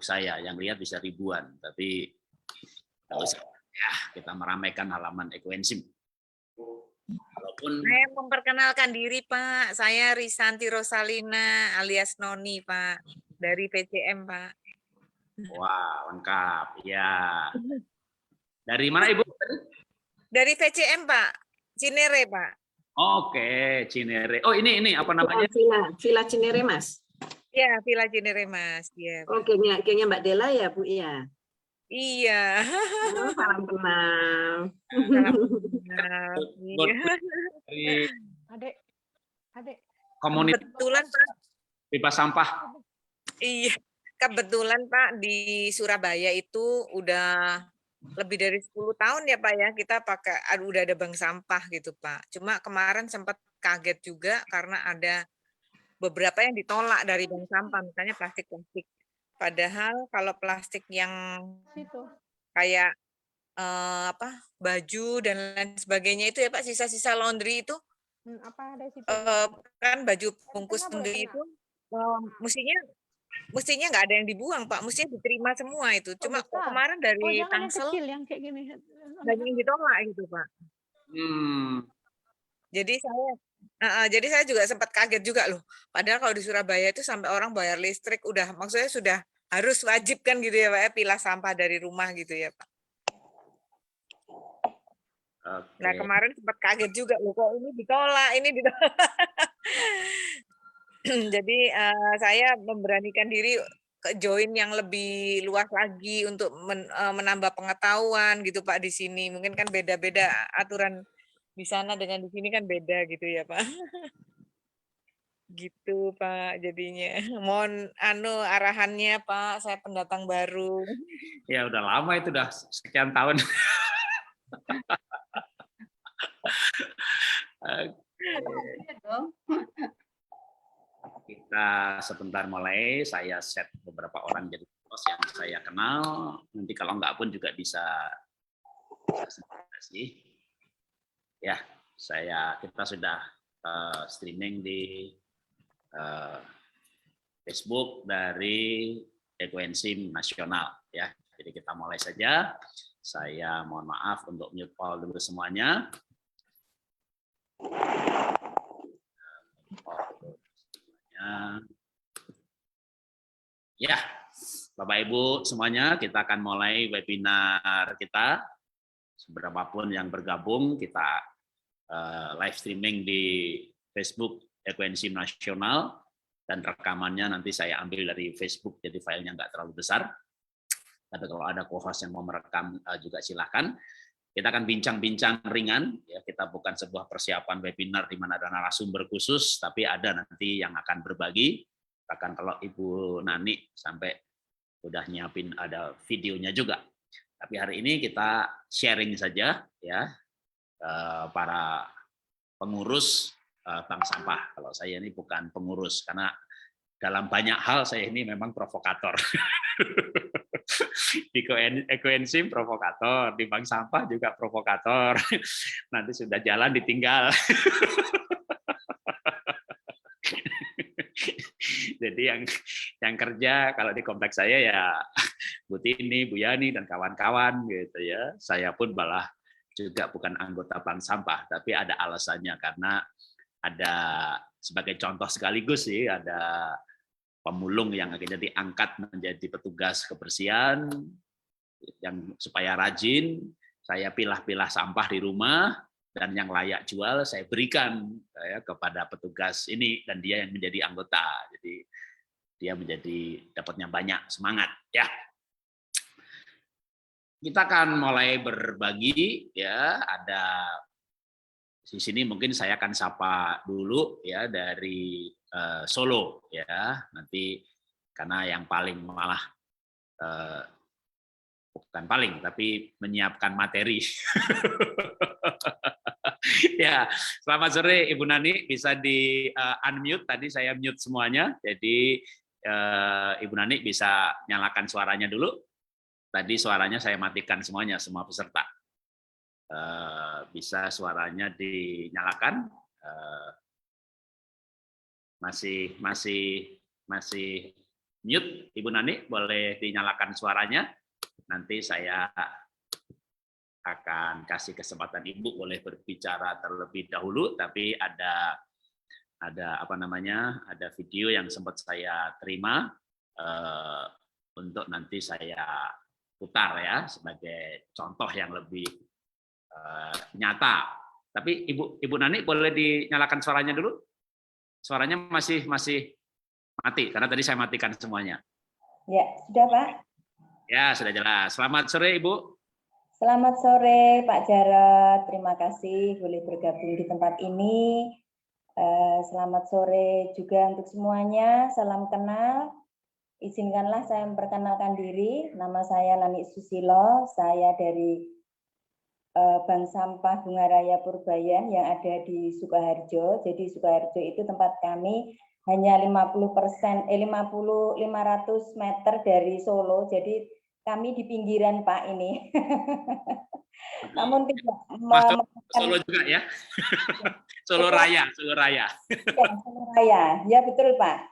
saya, yang lihat bisa ribuan, tapi nggak usah ya kita meramaikan halaman Ekoenzim. Walaupun Saya memperkenalkan diri Pak, saya Risanti Rosalina alias Noni Pak, dari PCM Pak. wah lengkap ya. Dari mana Ibu? Dari PCM Pak, Cinere Pak. Oke, Cinere. Oh ini apa namanya? Villa Cinere Mas. Ya, Villa Cinere Mas. Ya, oh kayaknya Mbak Dela ya Bu ya. Iya. Oh, salam kenal. Salam kenal. Iya. Adek. Komunitas Kebetulan Pak. pipa sampah. Iya. Kebetulan Pak di Surabaya itu udah lebih dari 10 tahun ya Pak ya kita pakai udah ada bank sampah gitu Pak. Cuma kemarin sempat kaget juga karena ada beberapa yang ditolak dari bank sampah, misalnya plastik-plastik. Padahal kalau plastik yang kayak baju dan lain sebagainya itu ya Pak, sisa-sisa laundry itu kan baju bungkus laundry itu mestinya nggak ada yang dibuang Pak, mestinya diterima semua itu. Cuma kemarin dari Tangsel yang kayak gini. banyak yang ditolak gitu Pak. Jadi saya juga sempat kaget juga loh. Padahal kalau di Surabaya itu sampai orang bayar listrik maksudnya sudah harus wajib kan gitu ya Pak ya, pilah sampah dari rumah gitu ya Pak. Okay. Nah kemarin sempat kaget juga loh kok ini ditolak. Jadi saya memberanikan diri ke join yang lebih luas lagi untuk menambah pengetahuan gitu Pak di sini. Mungkin kan beda-beda aturan di sana dengan di sini kan beda gitu ya Pak. Gitu Pak jadinya. Mohon arahannya Pak, saya pendatang baru. Ya udah lama itu, udah sekian tahun. Kita sebentar mulai, saya set beberapa orang jadi host yang saya kenal. Nanti kalau enggak pun juga bisa sih. Ya, kita sudah streaming di Facebook dari Ekoenzim Nasional ya. Jadi kita mulai saja. Saya mohon maaf untuk mute all dulu semuanya. Ya, Bapak Ibu semuanya, kita akan mulai webinar kita. Seberapapun yang bergabung, kita live streaming di Facebook Ekoenzim Nasional, dan rekamannya nanti saya ambil dari Facebook, jadi filenya nggak terlalu besar. Tapi kalau ada co-host yang mau merekam juga silakan. Kita akan bincang-bincang ringan, ya. Kita bukan sebuah persiapan webinar di mana ada narasumber khusus, tapi ada nanti yang akan berbagi. Bahkan kalau Ibu Nani sampai udah nyiapin ada videonya juga. Tapi hari ini kita sharing saja, ya, para pengurus bank sampah. Kalau saya ini bukan pengurus, karena dalam banyak hal saya ini memang provokator. Di Ekoenzim provokator, di bank sampah juga provokator. Nanti sudah jalan ditinggal. Jadi yang kerja kalau di kompleks saya ya Bu Tini, Bu Yani dan kawan-kawan gitu ya. Saya pun malah juga bukan anggota bank sampah, tapi ada alasannya karena ada sebagai contoh sekaligus sih ada pemulung yang akhirnya diangkat menjadi petugas kebersihan yang supaya rajin. Saya pilah-pilah sampah di rumah dan yang layak jual saya berikan ya, kepada petugas ini dan dia yang menjadi anggota. Jadi dia menjadi dapatnya banyak semangat ya. Kita akan mulai berbagi ya, ada di sini mungkin saya akan sapa dulu ya dari Solo ya, nanti karena yang paling malah bukan paling tapi menyiapkan materi. Ya, selamat sore Ibu Nani, bisa di unmute, tadi saya mute semuanya, jadi Ibu Nani bisa nyalakan suaranya dulu. Tadi suaranya saya matikan semuanya, semua peserta. Bisa suaranya dinyalakan. Masih mute. Ibu Nani boleh dinyalakan suaranya. Nanti saya akan kasih kesempatan Ibu boleh berbicara terlebih dahulu, tapi ada apa namanya, ada video yang sempat saya terima untuk nanti saya putar ya sebagai contoh yang lebih nyata. Tapi Ibu Nani boleh dinyalakan suaranya dulu. Suaranya masih mati karena tadi saya matikan semuanya. Ya, sudah Pak. Ya, sudah jelas. Selamat sore Ibu. Selamat sore Pak Jarot, terima kasih boleh bergabung di tempat ini. Selamat sore juga untuk semuanya, salam kenal. Izinkanlah saya memperkenalkan diri, nama saya Nani Susilo, saya dari Bank Sampah Bunga Raya Purbayan yang ada di Sukoharjo. Jadi Sukoharjo itu tempat kami hanya 500 meter dari Solo, jadi kami di pinggiran Pak ini. Namun tidak masuk Solo juga ya. Solo Raya. Ya, Solo Raya, ya betul Pak.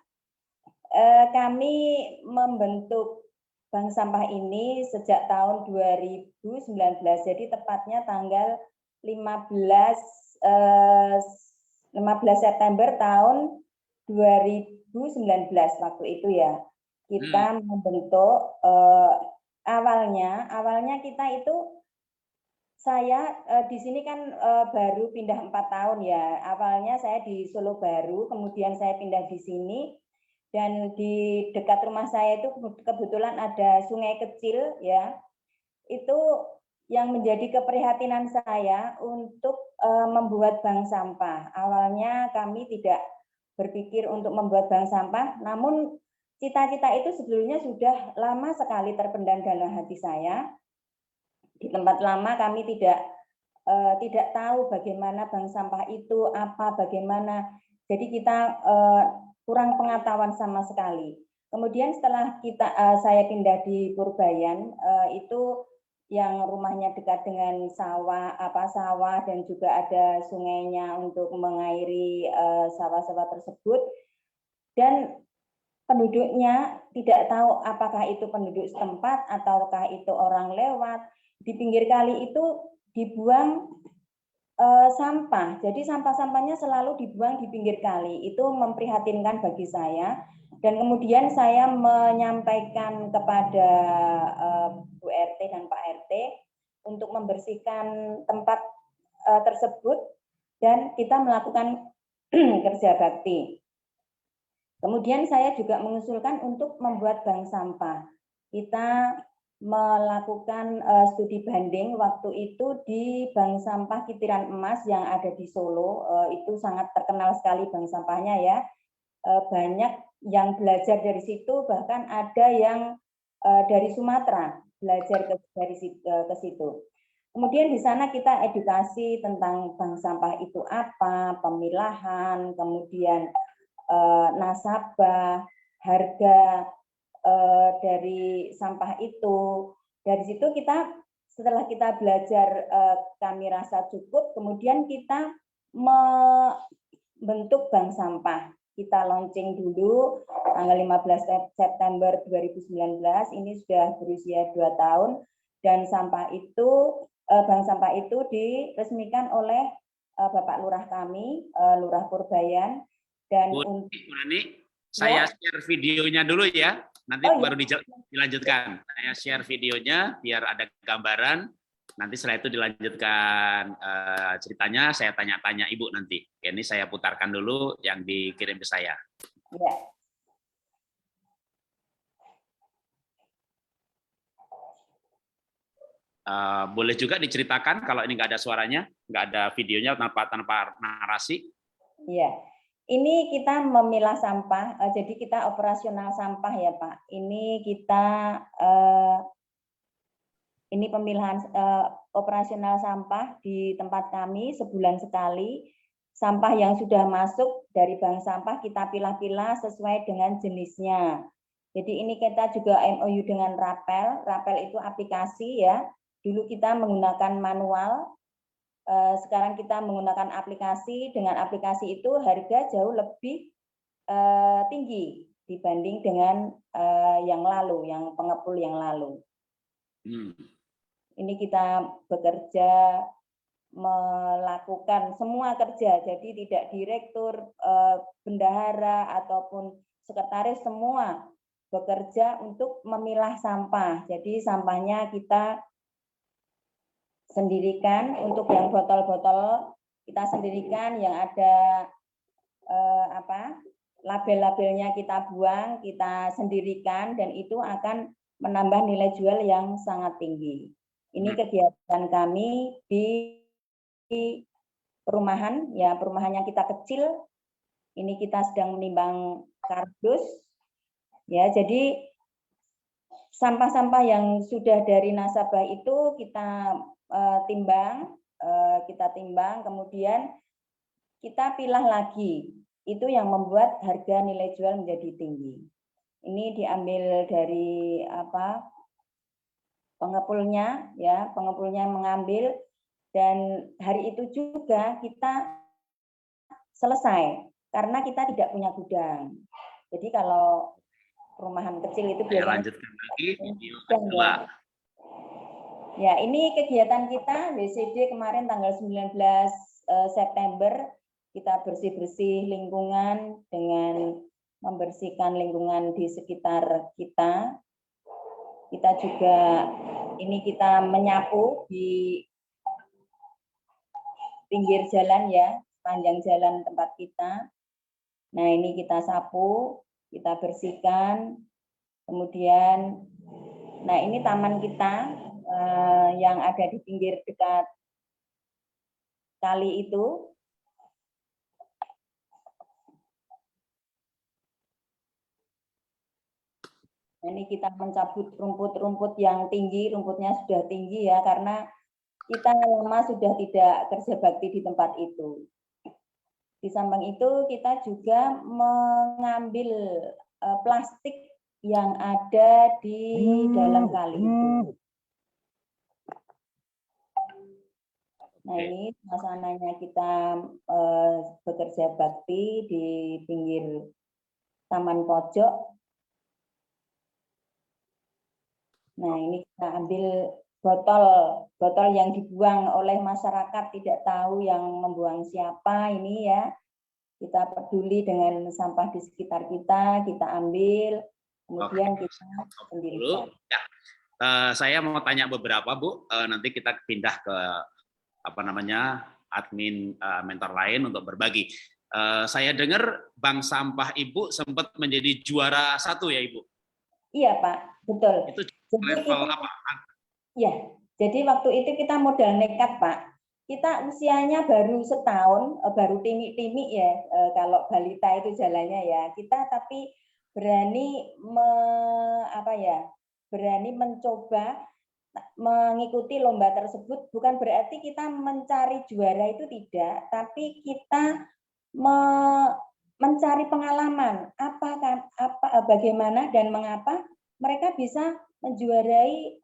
Kami membentuk Bank Sampah ini sejak tahun 2019, jadi tepatnya tanggal 15 September tahun 2019 waktu itu ya. Kita membentuk awalnya kita itu saya di sini kan baru pindah 4 tahun ya. Awalnya saya di Solo baru, kemudian saya pindah di sini dan di dekat rumah saya itu kebetulan ada sungai kecil ya. Itu yang menjadi keprihatinan saya untuk membuat bank sampah. Awalnya kami tidak berpikir untuk membuat bank sampah, namun cita-cita itu sebetulnya sudah lama sekali terpendam dalam hati saya. Di tempat lama kami tidak tahu bagaimana bank sampah itu apa, bagaimana. Jadi kita kurang pengetahuan sama sekali. Kemudian setelah saya pindah di Purbayan, itu yang rumahnya dekat dengan sawah dan juga ada sungainya untuk mengairi sawah-sawah tersebut, dan penduduknya tidak tahu apakah itu penduduk setempat ataukah itu orang lewat. Di pinggir kali itu dibuang sampah, jadi sampah-sampahnya selalu dibuang di pinggir kali. Itu memprihatinkan bagi saya. Dan kemudian saya menyampaikan kepada Bu RT dan Pak RT untuk membersihkan tempat tersebut dan kita melakukan kerja bakti. Kemudian saya juga mengusulkan untuk membuat bank sampah. Kita melakukan studi banding waktu itu di Bank Sampah Kitiran Emas yang ada di Solo. Itu sangat terkenal sekali bank sampahnya ya. Banyak yang belajar dari situ, bahkan ada yang dari Sumatera belajar ke situ. Kemudian di sana kita edukasi tentang bank sampah itu apa, pemilahan, kemudian nasabah, harga dari sampah itu. Dari situ setelah kita belajar kami rasa cukup, kemudian kita membentuk bank sampah. Kita launching dulu tanggal 15 September 2019, ini sudah berusia 2 tahun, dan bank sampah itu diresmikan oleh Bapak Lurah kami, Lurah Purbayan. Dan Bu Nani, saya share videonya dulu ya, nanti baru dilanjutkan. Saya share videonya biar ada gambaran. Nanti setelah itu dilanjutkan ceritanya, saya tanya-tanya Ibu nanti. Ini saya putarkan dulu yang dikirim ke saya. Ya. Boleh juga diceritakan kalau ini nggak ada suaranya, nggak ada videonya, tanpa narasi. Iya, ini kita memilah sampah, jadi kita operasional sampah ya Pak. Ini kita ini pemilahan operasional sampah di tempat kami sebulan sekali. Sampah yang sudah masuk dari bank sampah kita pilah-pilah sesuai dengan jenisnya. Jadi ini kita juga MOU dengan Rapel. Rapel itu aplikasi ya. Dulu kita menggunakan manual, sekarang kita menggunakan aplikasi. Dengan aplikasi itu harga jauh lebih tinggi dibanding dengan yang lalu, yang pengepul yang lalu. Ini kita bekerja melakukan semua kerja, jadi tidak direktur, bendahara ataupun sekretaris, semua bekerja untuk memilah sampah. Jadi sampahnya kita sendirikan, untuk yang botol-botol kita sendirikan, yang ada label-labelnya kita buang, kita sendirikan, dan itu akan menambah nilai jual yang sangat tinggi. Ini kegiatan kami di perumahan, ya perumahannya kita kecil. Ini kita sedang menimbang kardus, ya. Jadi sampah-sampah yang sudah dari nasabah itu kita timbang, kemudian kita pilah lagi. Itu yang membuat harga nilai jual menjadi tinggi. Ini diambil dari pengepulnya, ya, pengepulnya mengambil, dan hari itu juga kita selesai karena kita tidak punya gudang. Jadi kalau perumahan kecil itu Saya biasanya lanjutkan lagi video kedua. Ya, ini kegiatan kita WCD kemarin tanggal 19 September, kita bersih-bersih lingkungan dengan membersihkan lingkungan di sekitar kita. Kita juga ini kita menyapu di pinggir jalan, ya, sepanjang jalan tempat kita. Nah, ini kita sapu, kita bersihkan. Kemudian, nah ini taman kita yang ada di pinggir dekat kali itu. Ini kita mencabut rumput-rumput yang tinggi, rumputnya sudah tinggi, ya, karena kita lama sudah tidak kerja bakti di tempat itu. Di samping itu kita juga mengambil plastik yang ada di dalam kali itu. Nah, ini suasananya kita bekerja bakti di pinggir taman pojok. Nah, ini kita ambil botol yang dibuang oleh masyarakat, tidak tahu yang membuang siapa, ini ya. Kita peduli dengan sampah di sekitar kita ambil, kemudian kita sendirikan. Ya. Saya mau tanya beberapa, Bu. Nanti kita pindah ke admin mentor lain untuk berbagi. Saya dengar bank sampah Ibu sempat menjadi juara 1 ya, Ibu? Iya, Pak, betul. Itu jadi level apa? Ya, jadi waktu itu kita modal nekat, Pak. Kita usianya baru setahun, baru timik-timik ya, kalau balita itu jalannya ya. Kita tapi berani berani mencoba mengikuti lomba tersebut. Bukan berarti kita mencari juara itu, tidak, tapi kita mencari pengalaman bagaimana dan mengapa mereka bisa menjuarai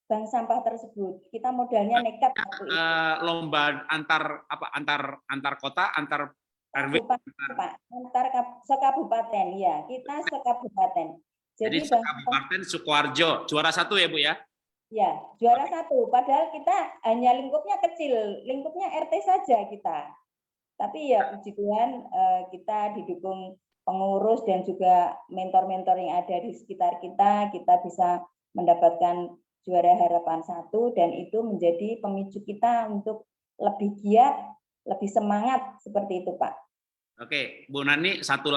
bank sampah tersebut. Kita modalnya nekat waktu itu. Lomba antar kota, antar RW, antar sekabupaten, ya, kita sekabupaten. Jadi sekabupaten Sukoharjo juara 1 ya, Bu ya? Ya, juara 1. Padahal kita hanya lingkupnya kecil, lingkupnya RT saja kita. Tapi ya puji Tuhan, kita didukung pengurus dan juga mentor-mentor yang ada di sekitar kita bisa mendapatkan juara harapan 1, dan itu menjadi pemicu kita untuk lebih giat, lebih semangat, seperti itu, Pak. Oke, Bu Nani, satu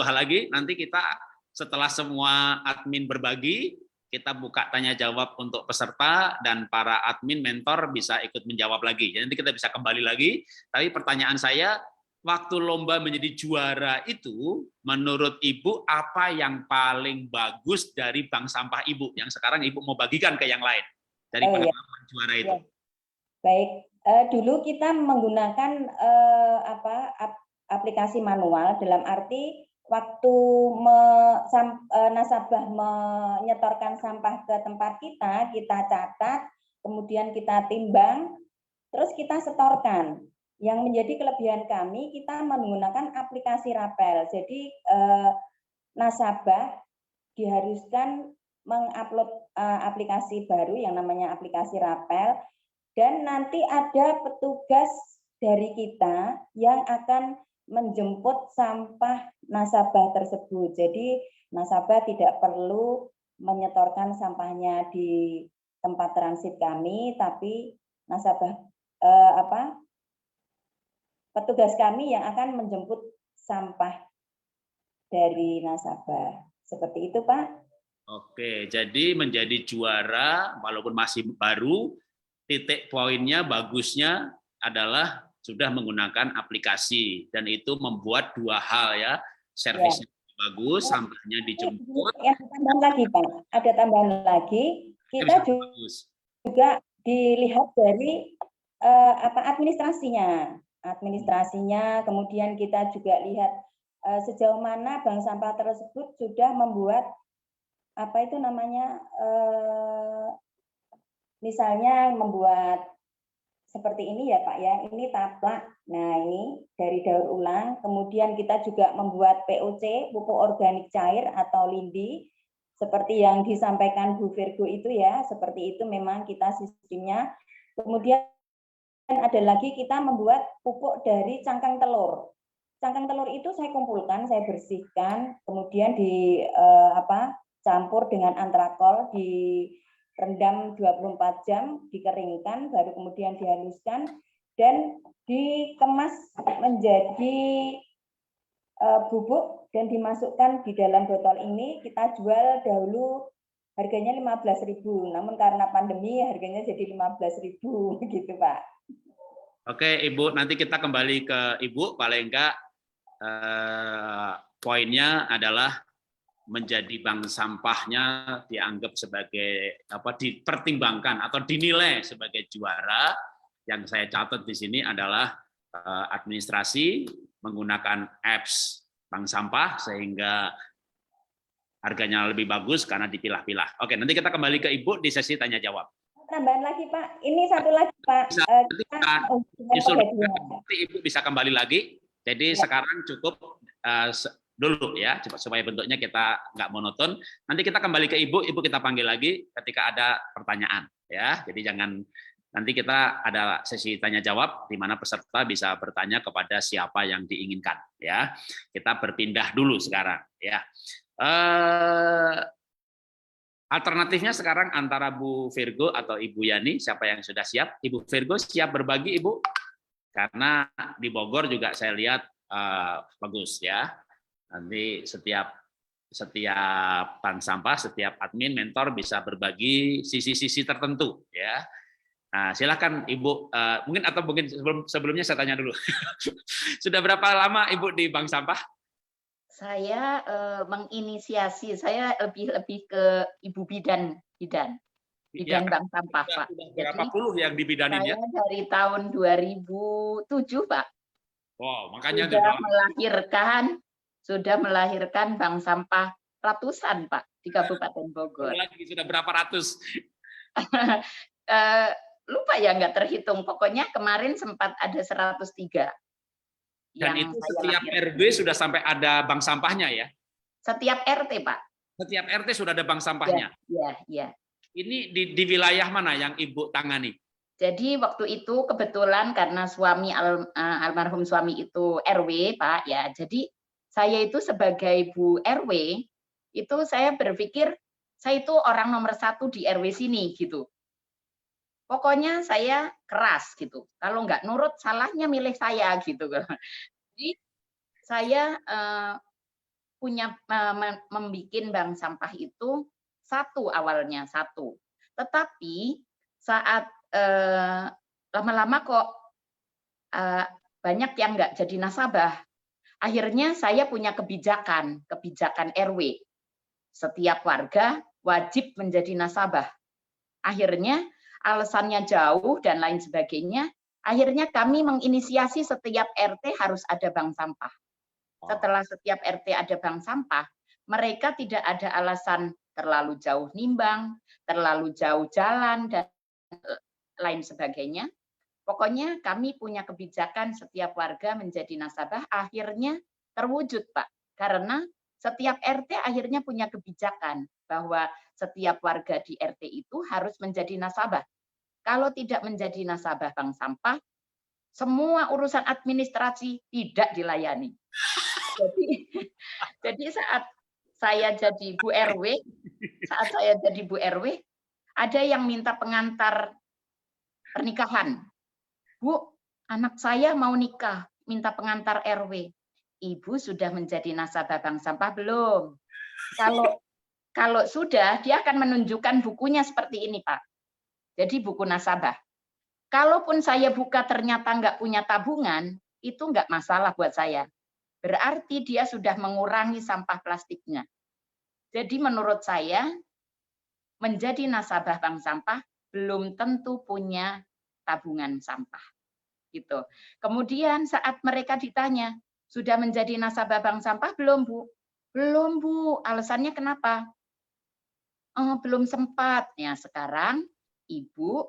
hal lagi, nanti kita setelah semua admin berbagi, kita buka tanya jawab untuk peserta dan para admin mentor bisa ikut menjawab lagi. Jadi nanti kita bisa kembali lagi. Tapi pertanyaan saya, waktu lomba menjadi juara itu, menurut Ibu apa yang paling bagus dari bank sampah Ibu yang sekarang Ibu mau bagikan ke yang lain dari pengalaman juara itu? Ya. Baik, dulu kita menggunakan aplikasi manual, dalam arti waktu nasabah menyetorkan sampah ke tempat kita catat, kemudian kita timbang, terus kita setorkan. Yang menjadi kelebihan kami, kita menggunakan aplikasi Rapel. Jadi nasabah diharuskan mengupload aplikasi baru yang namanya aplikasi Rapel, dan nanti ada petugas dari kita yang akan menjemput sampah nasabah tersebut. Jadi nasabah tidak perlu menyetorkan sampahnya di tempat transit kami, tapi nasabah petugas kami yang akan menjemput sampah dari nasabah. Seperti itu, Pak. Oke, jadi menjadi juara walaupun masih baru, titik poinnya bagusnya adalah sudah menggunakan aplikasi, dan itu membuat dua hal ya, servisnya bagus, sampahnya dijemput. Yang tambahan lagi, Pak, ada tambahan lagi, kita juga dilihat dari administrasinya, kemudian kita juga lihat sejauh mana bank sampah tersebut sudah membuat misalnya membuat seperti ini ya Pak ya, ini taplak, nah ini dari daur ulang, kemudian kita juga membuat POC, pupuk organik cair atau lindi, seperti yang disampaikan Bu Virgo itu ya, seperti itu memang kita sistemnya. Kemudian ada lagi kita membuat pupuk dari cangkang telur. Cangkang telur itu saya kumpulkan, saya bersihkan, kemudian campur dengan antrakol, direndam 24 jam, dikeringkan, baru kemudian dihaluskan dan dikemas menjadi bubuk dan dimasukkan di dalam botol ini. Kita jual dahulu harganya 15.000, namun karena pandemi harganya jadi 15.000 gitu Pak. Oke Ibu, nanti kita kembali ke Ibu, paling enggak poinnya adalah menjadi bank sampahnya dianggap sebagai dipertimbangkan atau dinilai sebagai juara. Yang saya catat di sini adalah administrasi menggunakan apps bank sampah sehingga harganya lebih bagus karena dipilah-pilah. Oke, nanti kita kembali ke Ibu di sesi tanya jawab. Tambahan lagi Pak, ini satu lagi Pak. Nanti Ibu bisa kembali lagi. Jadi sekarang cukup dulu ya, supaya bentuknya kita nggak monoton. Nanti kita kembali ke Ibu kita panggil lagi ketika ada pertanyaan ya. Jadi jangan, nanti kita ada sesi tanya jawab di mana peserta bisa bertanya kepada siapa yang diinginkan ya. Kita berpindah dulu sekarang ya. Alternatifnya sekarang antara Bu Virgo atau Ibu Yani, siapa yang sudah siap? Ibu Virgo siap berbagi Ibu? Karena di Bogor juga saya lihat bagus ya. Nanti setiap bank sampah, setiap admin mentor bisa berbagi sisi-sisi tertentu ya. Nah, silakan Ibu, mungkin sebelumnya saya tanya dulu. Sudah berapa lama Ibu di bank sampah? Saya menginisiasi, saya lebih ke Ibu bidan ya, bank sampah Pak. Berapa puluh yang dibidanin ya? Saya dari tahun 2007 Pak. Wow, makanya sudah melahirkan bank sampah ratusan Pak di Kabupaten Bogor. Lagi sudah berapa ratus? Lupa ya, nggak terhitung. Pokoknya kemarin sempat ada 103. Dan itu setiap RW sudah sampai ada bank sampahnya ya? Setiap RT Pak. Setiap RT sudah ada bank sampahnya? Iya. Ini di wilayah mana yang Ibu tangani? Jadi waktu itu kebetulan karena almarhum suami itu RW Pak ya, jadi saya itu sebagai Bu RW, itu saya berpikir saya itu orang nomor 1 di RW sini gitu. Pokoknya saya keras gitu. Kalau nggak nurut, salahnya milih saya gitu. Jadi saya membuat bank sampah itu awalnya satu. Tetapi saat lama-lama kok banyak yang nggak jadi nasabah. Akhirnya saya punya kebijakan RW. Setiap warga wajib menjadi nasabah. Akhirnya alasannya jauh dan lain sebagainya, akhirnya kami menginisiasi setiap RT harus ada bank sampah. Setelah setiap RT ada bank sampah, mereka tidak ada alasan terlalu jauh nimbang, terlalu jauh jalan, dan lain sebagainya. Pokoknya kami punya kebijakan setiap warga menjadi nasabah, akhirnya terwujud Pak. Karena setiap RT akhirnya punya kebijakan bahwa setiap warga di RT itu harus menjadi nasabah. Kalau tidak menjadi nasabah bank sampah, semua urusan administrasi tidak dilayani. Jadi saat saya jadi Bu RW, ada yang minta pengantar pernikahan. Bu, anak saya mau nikah, minta pengantar RW. Ibu sudah menjadi nasabah bank sampah belum? Kalau sudah, dia akan menunjukkan bukunya seperti ini, Pak. Jadi buku nasabah. Kalaupun saya buka ternyata nggak punya tabungan, itu nggak masalah buat saya. Berarti dia sudah mengurangi sampah plastiknya. Jadi menurut saya, menjadi nasabah bank sampah belum tentu punya tabungan sampah. Gitu. Kemudian saat mereka ditanya, sudah menjadi nasabah bank sampah belum, Bu? Belum, Bu. Alasannya kenapa? Oh, belum sempat. Ya, sekarang Ibu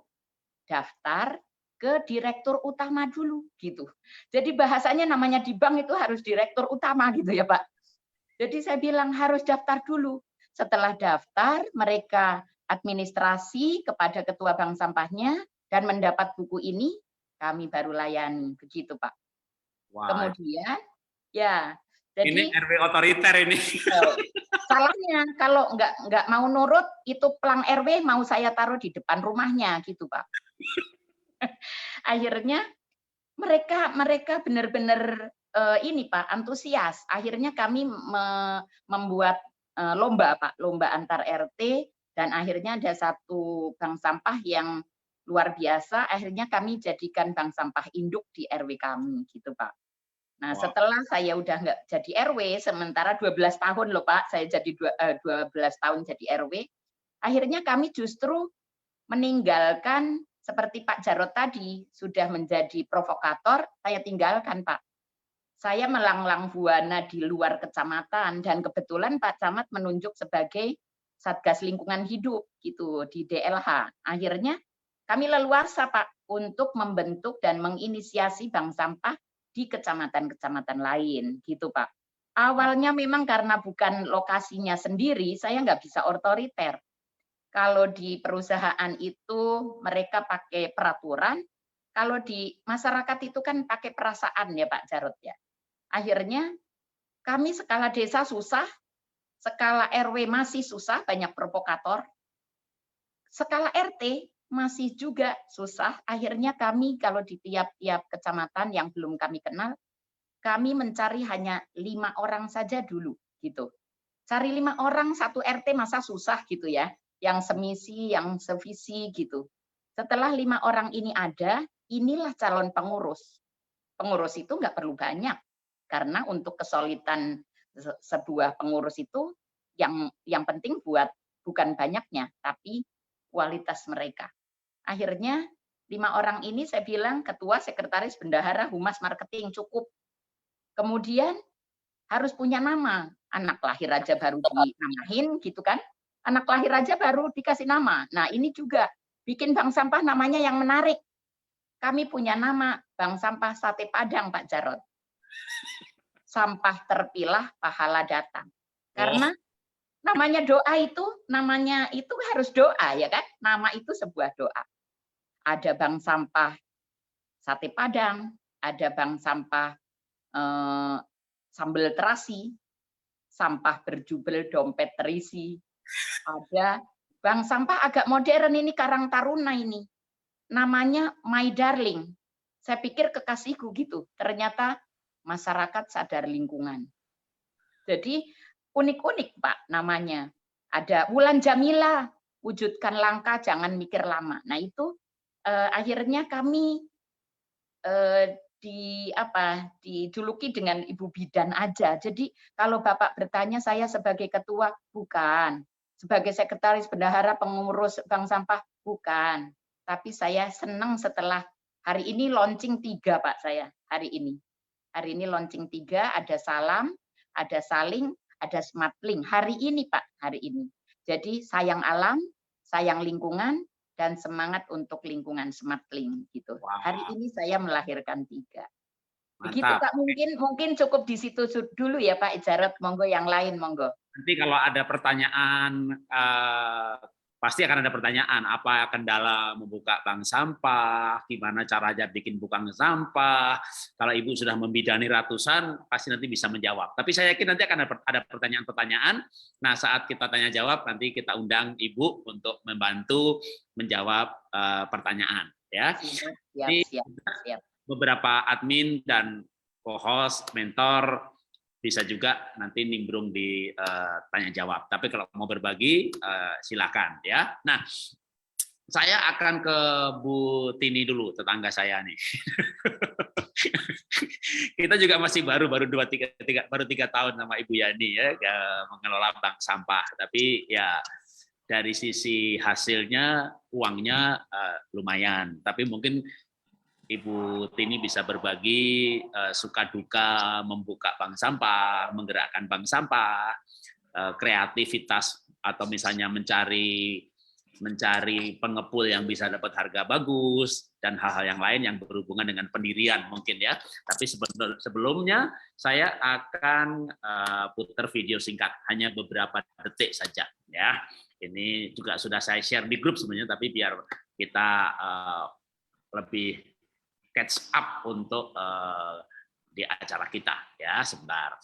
daftar ke direktur utama dulu gitu. Jadi bahasanya namanya di bank itu harus direktur utama gitu ya, Pak. Jadi saya bilang harus daftar dulu. Setelah daftar, mereka administrasi kepada ketua bank sampahnya dan mendapat buku ini, kami baru layani. Begitu, Pak. Wah, Kemudian, ya, jadi ini RW otoriter ini. salahnya kalau nggak mau nurut, itu pelang RW mau saya taruh di depan rumahnya, gitu, Pak. Akhirnya mereka benar-benar ini Pak, antusias. Akhirnya kami membuat lomba Pak, lomba antar RT, dan akhirnya ada satu bank sampah yang luar biasa. Akhirnya kami jadikan bank sampah induk di RW kami, gitu Pak. Nah, Wow. setelah saya udah nggak jadi RW, sementara 12 tahun loh Pak, saya jadi 12 tahun jadi RW, akhirnya kami justru meninggalkan seperti Pak Jarod tadi, sudah menjadi provokator, saya tinggalkan Pak. Saya melanglang buana di luar kecamatan, dan kebetulan Pak Camat menunjuk sebagai Satgas Lingkungan Hidup gitu di DLH. Akhirnya kami leluasa Pak untuk membentuk dan menginisiasi bank sampah di kecamatan-kecamatan lain gitu Pak. Awalnya memang karena bukan lokasinya sendiri, saya nggak bisa otoriter. Kalau di perusahaan itu mereka pakai peraturan, kalau di masyarakat itu kan pakai perasaan ya Pak Jarod ya. Akhirnya kami skala desa susah, skala RW masih susah, banyak provokator. Skala RT masih juga susah. Akhirnya kami kalau di tiap-tiap kecamatan yang belum kami kenal, kami mencari hanya 5 orang saja dulu gitu. Cari 5 orang satu RT masa susah gitu ya. Yang semisi, yang sevisi gitu. Setelah 5 orang ini ada, inilah calon pengurus. Pengurus itu nggak perlu banyak, karena untuk kesolidan sebuah pengurus itu yang penting bukan banyaknya, tapi kualitas mereka. Akhirnya 5 orang ini saya bilang ketua, sekretaris, bendahara, humas, marketing cukup. Kemudian harus punya nama. Anak lahir aja baru dinamain gitu kan. Anak lahir aja baru dikasih nama. Nah, ini juga bikin bank sampah namanya yang menarik. Kami punya nama Bank Sampah Sate Padang, Pak Jarod. Sampah terpilah, pahala datang. Karena namanya doa namanya itu harus doa ya kan? Nama itu sebuah doa. Ada Bank Sampah Sate Padang, ada Bank Sampah sambal terasi, sampah berjubel dompet terisi. Ada bank sampah agak modern ini, Karang Taruna ini. Namanya My Darling. Saya pikir kekasihku gitu. Ternyata masyarakat sadar lingkungan. Jadi unik-unik Pak namanya. Ada Wulan Jamila, wujudkan langkah jangan mikir lama. Nah itu akhirnya kami dijuluki dengan Ibu Bidan aja. Jadi kalau Bapak bertanya saya sebagai ketua, bukan. Sebagai sekretaris bendahara pengurus bank sampah, bukan. Tapi saya senang setelah hari ini launching 3 Pak saya hari ini. Hari ini launching 3, ada salam, ada saling, ada smart link. Hari ini Pak, hari ini. Jadi sayang alam, sayang lingkungan, dan semangat untuk lingkungan smart link gitu. Wow. Hari ini saya melahirkan 3. Begitu Mantap. Pak, mungkin cukup di situ dulu ya Pak Jarod, monggo yang lain monggo. Nanti kalau ada pertanyaan, pasti akan ada pertanyaan, apa kendala membuka bank sampah, gimana caranya bikin bukan sampah. Kalau Ibu sudah membidani ratusan, pasti nanti bisa menjawab. Tapi saya yakin nanti akan ada pertanyaan-pertanyaan. Nah, saat kita tanya jawab, nanti kita undang Ibu untuk membantu menjawab pertanyaan. Ya. Siap. Beberapa admin dan co-host, mentor bisa juga nanti nimbrung di tanya jawab. Tapi kalau mau berbagi silakan ya. Nah, saya akan ke Bu Tini dulu, tetangga saya nih. Kita juga masih baru 3 tahun sama Ibu Yani ya mengelola bank sampah. Tapi ya dari sisi hasilnya uangnya lumayan. Tapi mungkin Ibu Tini bisa berbagi suka duka membuka bank sampah, menggerakkan bank sampah, kreativitas atau misalnya mencari pengepul yang bisa dapat harga bagus dan hal-hal yang lain yang berhubungan dengan pendirian mungkin ya. Tapi sebelumnya saya akan putar video singkat hanya beberapa detik saja ya. Ini juga sudah saya share di grup sebenarnya, tapi biar kita lebih catch up untuk di acara kita ya. Sebentar,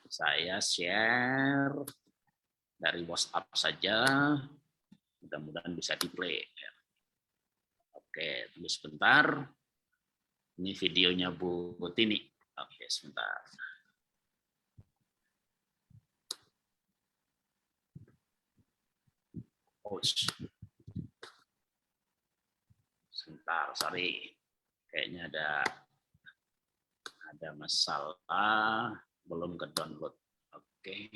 saya share dari WhatsApp saja, mudah-mudahan bisa di play ya. Oke, tunggu sebentar, ini videonya Bu Tini. Oke, sebentar. Sebentar, sorry, kayaknya ada masalah, belum ke download. Oke.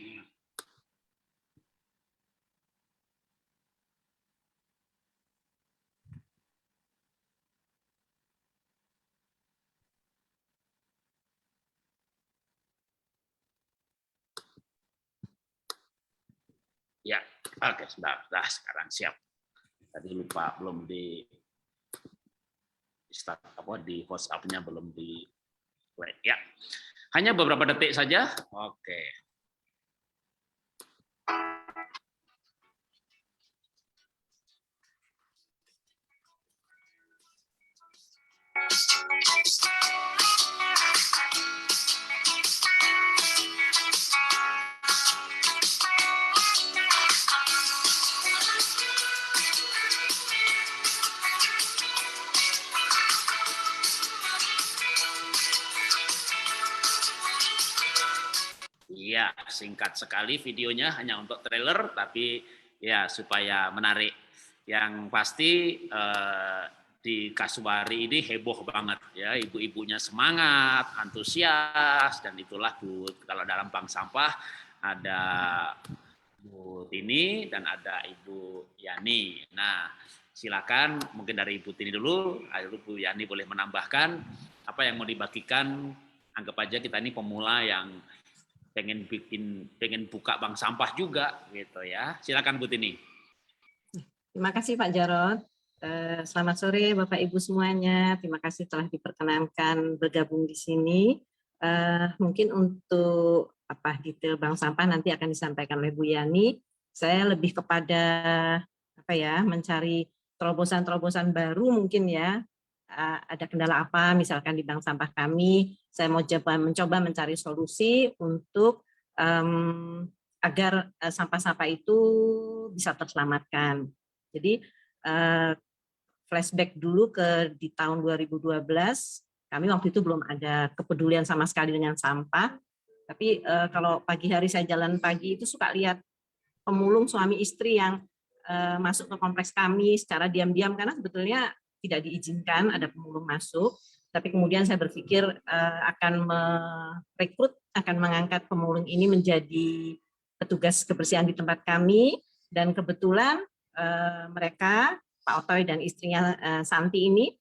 Ya, oke, sebentar. Nah, sekarang siap. Tadi lupa belum di start di WhatsApp-nya belum di play. Ya, hanya beberapa detik saja. Oke. Iya, singkat sekali videonya, hanya untuk trailer, tapi ya supaya menarik. Yang pasti di Kasuari ini heboh banget ya, ibu-ibunya semangat, antusias, dan itulah Bu, kalau dalam bank sampah ada Bu Tini dan ada Ibu Yani. Nah, silakan mungkin dari Ibu Tini dulu, lalu Bu Yani boleh menambahkan apa yang mau dibagikan. Anggap aja kita ini pemula yang pengen buka bank sampah juga gitu ya. Silakan Bu Tini. Terima kasih Pak Jarod. Selamat sore Bapak Ibu semuanya. Terima kasih telah diperkenankan bergabung di sini. Mungkin untuk detail bank sampah nanti akan disampaikan oleh Bu Yani. Saya lebih kepada mencari terobosan-terobosan baru mungkin ya. Ada kendala apa misalkan di bank sampah kami. Saya mau mencoba mencari solusi untuk agar sampah-sampah itu bisa terselamatkan. Jadi flashback dulu di tahun 2012, kami waktu itu belum ada kepedulian sama sekali dengan sampah. Tapi kalau pagi hari saya jalan pagi itu suka lihat pemulung suami istri yang masuk ke kompleks kami secara diam-diam karena sebetulnya tidak diizinkan ada pemulung masuk. Tapi kemudian saya berpikir akan merekrut, akan mengangkat pemulung ini menjadi petugas kebersihan di tempat kami, dan kebetulan mereka, Pak Otoy dan istrinya Santi ini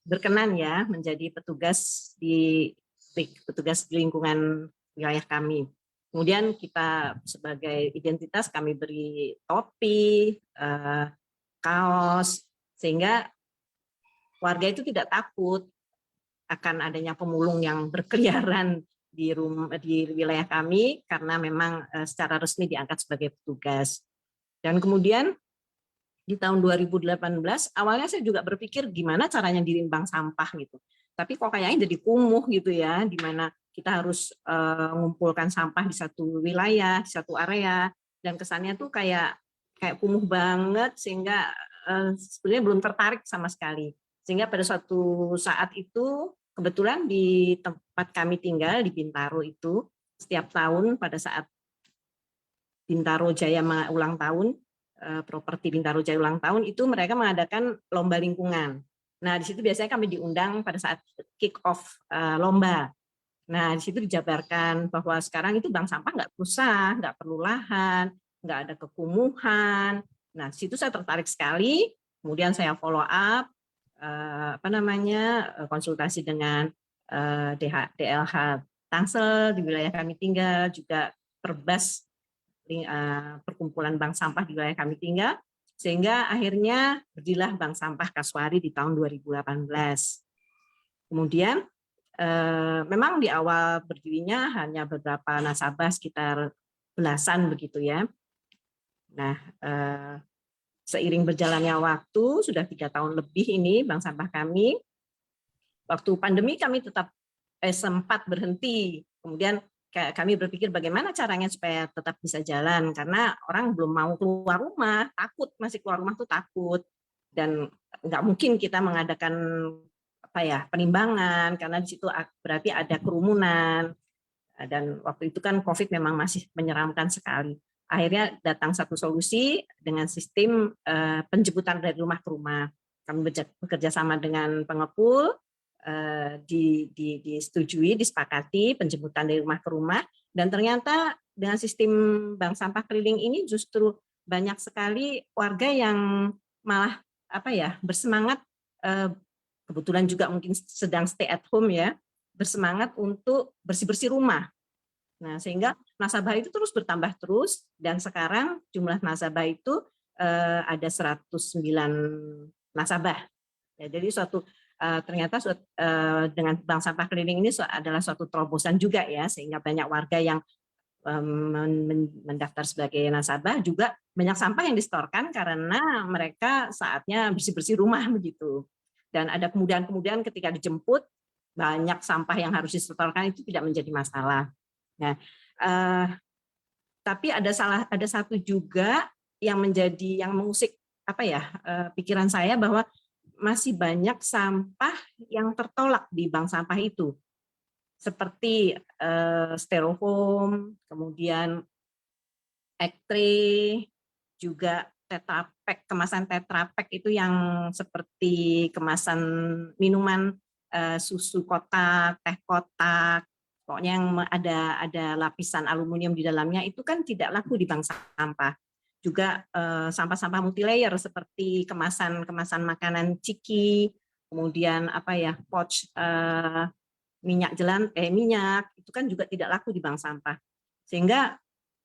berkenan ya menjadi petugas di lingkungan wilayah kami. Kemudian kita sebagai identitas kami beri topi, kaos, sehingga warga itu tidak takut akan adanya pemulung yang berkeliaran di wilayah kami karena memang secara resmi diangkat sebagai petugas. Dan kemudian di tahun 2018 awalnya saya juga berpikir gimana caranya dirimbang sampah gitu. Tapi kok kayaknya jadi kumuh gitu ya, di mana kita harus mengumpulkan sampah di satu wilayah, di satu area, dan kesannya tuh kayak kumuh banget sehingga sebenarnya belum tertarik sama sekali. Sehingga pada suatu saat itu kebetulan di tempat kami tinggal di Bintaro itu setiap tahun pada saat Bintaro Jaya ulang tahun, properti Bintaro Jaya ulang tahun itu mereka mengadakan lomba lingkungan. Nah di situ biasanya kami diundang pada saat kick off lomba. Nah di situ dijabarkan bahwa sekarang itu bank sampah nggak usah, nggak perlu lahan, nggak ada kekumuhan. Nah situ saya tertarik sekali. Kemudian saya follow up. Konsultasi dengan DLH Tangsel di wilayah kami tinggal, juga Perbas perkumpulan bank sampah di wilayah kami tinggal, sehingga akhirnya berdirilah Bank Sampah Kasuari di tahun 2018. Kemudian memang di awal berdirinya hanya beberapa nasabah sekitar belasan begitu ya. Nah seiring berjalannya waktu, sudah 3 tahun lebih ini bank sampah kami, waktu pandemi kami tetap sempat berhenti. Kemudian kami berpikir bagaimana caranya supaya tetap bisa jalan, karena orang belum mau keluar rumah, takut, masih keluar rumah tuh takut. Dan nggak mungkin kita mengadakan penimbangan, karena di situ berarti ada kerumunan. Dan waktu itu kan COVID memang masih menyeramkan sekali. Akhirnya datang satu solusi dengan sistem penjemputan dari rumah ke rumah. Kami bekerja sama dengan pengepul, disetujui, disepakati penjemputan dari rumah ke rumah, dan ternyata dengan sistem bank sampah keliling ini justru banyak sekali warga yang malah bersemangat, kebetulan juga mungkin sedang stay at home ya, bersemangat untuk bersih-bersih rumah. Nah, sehingga nasabah itu terus bertambah terus, dan sekarang jumlah nasabah itu ada 109 nasabah. Ya, jadi ternyata dengan bank sampah keliling ini adalah suatu terobosan juga ya, sehingga banyak warga yang mendaftar sebagai nasabah, juga banyak sampah yang disetorkan karena mereka saatnya bersih-bersih rumah begitu. Dan ada kemudian ketika dijemput, banyak sampah yang harus disetorkan itu tidak menjadi masalah. Nah, tapi ada satu juga yang mengusik pikiran saya, bahwa masih banyak sampah yang tertolak di bank sampah itu, seperti styrofoam, kemudian ek-tray, juga Tetra Pak, kemasan Tetra Pak itu yang seperti kemasan minuman, susu kotak, teh kotak. Pokoknya yang ada lapisan aluminium di dalamnya itu kan tidak laku di bank sampah. Juga sampah-sampah multilayer seperti kemasan makanan ciki, kemudian pouch minyak itu kan juga tidak laku di bank sampah. Sehingga